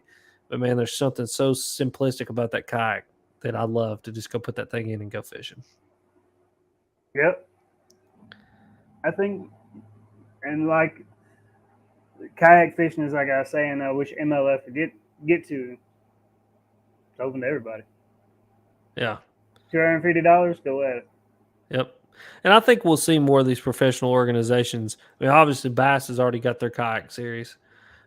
[SPEAKER 2] But man, there's something so simplistic about that kayak that I love to just go put that thing in and go fishing.
[SPEAKER 1] Yep. I think, and like kayak fishing is like I was saying, I wish MLF would get to. It's open to everybody.
[SPEAKER 2] Yeah.
[SPEAKER 1] $250, go at it.
[SPEAKER 2] Yep. And I think we'll see more of these professional organizations. I mean, obviously, Bass has already got their kayak series.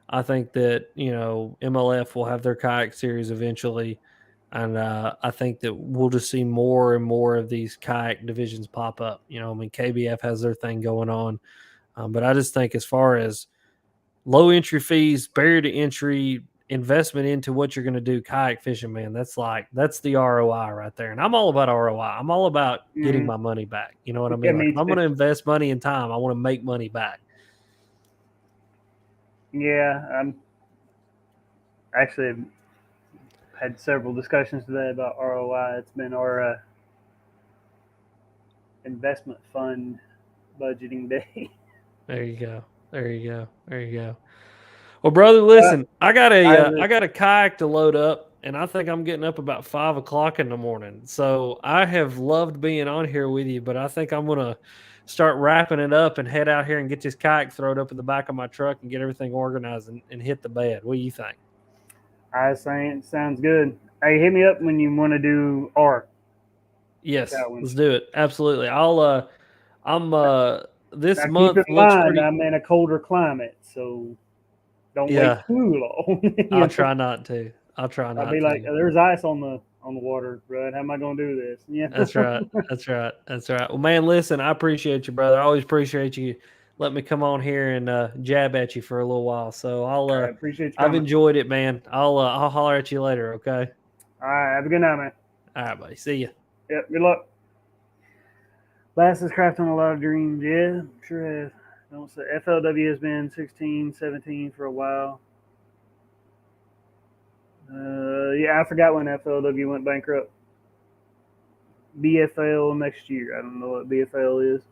[SPEAKER 2] I think that, MLF will have their kayak series eventually. And I think that we'll just see more and more of these kayak divisions pop up. KBF has their thing going on. But I just think as far as low entry fees, barrier to entry, investment into what you're going to do, kayak fishing, man, that's the ROI right there. And I'm all about ROI. I'm all about getting my money back. You know what I mean?
[SPEAKER 1] Yeah,
[SPEAKER 2] Like,
[SPEAKER 1] me
[SPEAKER 2] if I'm
[SPEAKER 1] too.
[SPEAKER 2] going to invest money and time, I want to make money back.
[SPEAKER 1] Yeah, I'm actually had several discussions today about ROI. It's been our investment fund budgeting day.
[SPEAKER 2] There you go. There you go. There you go. Well, brother, listen, I got a kayak to load up, and I think I'm getting up about 5 o'clock in the morning. So I have loved being on here with you, but I think I'm gonna start wrapping it up and head out here and get this kayak thrown up in the back of my truck and get everything organized and hit the bed. What do you think?
[SPEAKER 1] I was saying, sounds good. Hey, hit me up when you want to do art.
[SPEAKER 2] Yes,
[SPEAKER 1] That one.
[SPEAKER 2] let's do it. Absolutely. I'm this
[SPEAKER 1] Now keep
[SPEAKER 2] month
[SPEAKER 1] in
[SPEAKER 2] looks
[SPEAKER 1] mind,
[SPEAKER 2] pretty.
[SPEAKER 1] I'm in a colder climate, so don't wait
[SPEAKER 2] Yeah,
[SPEAKER 1] too long.
[SPEAKER 2] I'll try not to. I'll try
[SPEAKER 1] I'll be
[SPEAKER 2] not
[SPEAKER 1] like,
[SPEAKER 2] to.
[SPEAKER 1] "There's ice on the water, bro. How am I gonna do this?" Yeah.
[SPEAKER 2] That's right. That's right. That's right. Well, man, listen, I appreciate you, brother. I always appreciate you letting me come on here and jab at you for a little while. So
[SPEAKER 1] I appreciate you
[SPEAKER 2] I've
[SPEAKER 1] coming.
[SPEAKER 2] enjoyed it, man. I'll holler at you later. Okay.
[SPEAKER 1] All right, have a good night, man.
[SPEAKER 2] All right, buddy. See you.
[SPEAKER 1] Yep. Good luck. Bass is crafting a lot of dreams. Yeah, sure have. Don't say FLW has been 16, 17 for a while. Yeah, I forgot when FLW went bankrupt. BFL next year. I don't know what BFL is.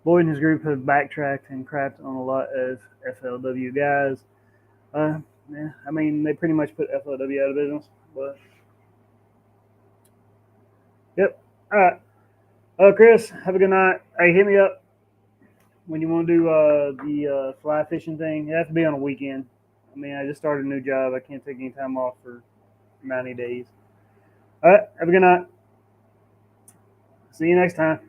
[SPEAKER 1] Boyd and his group have backtracked and crapped on a lot of FLW guys. Yeah, I mean, they pretty much put FLW out of business. But, yep. All right. Chris, have a good night. Hey, hit me up when you want to do the fly fishing thing. It has to be on a weekend. I mean, I just started a new job. I can't take any time off for 90 days. All right. Have a good night. See you next time.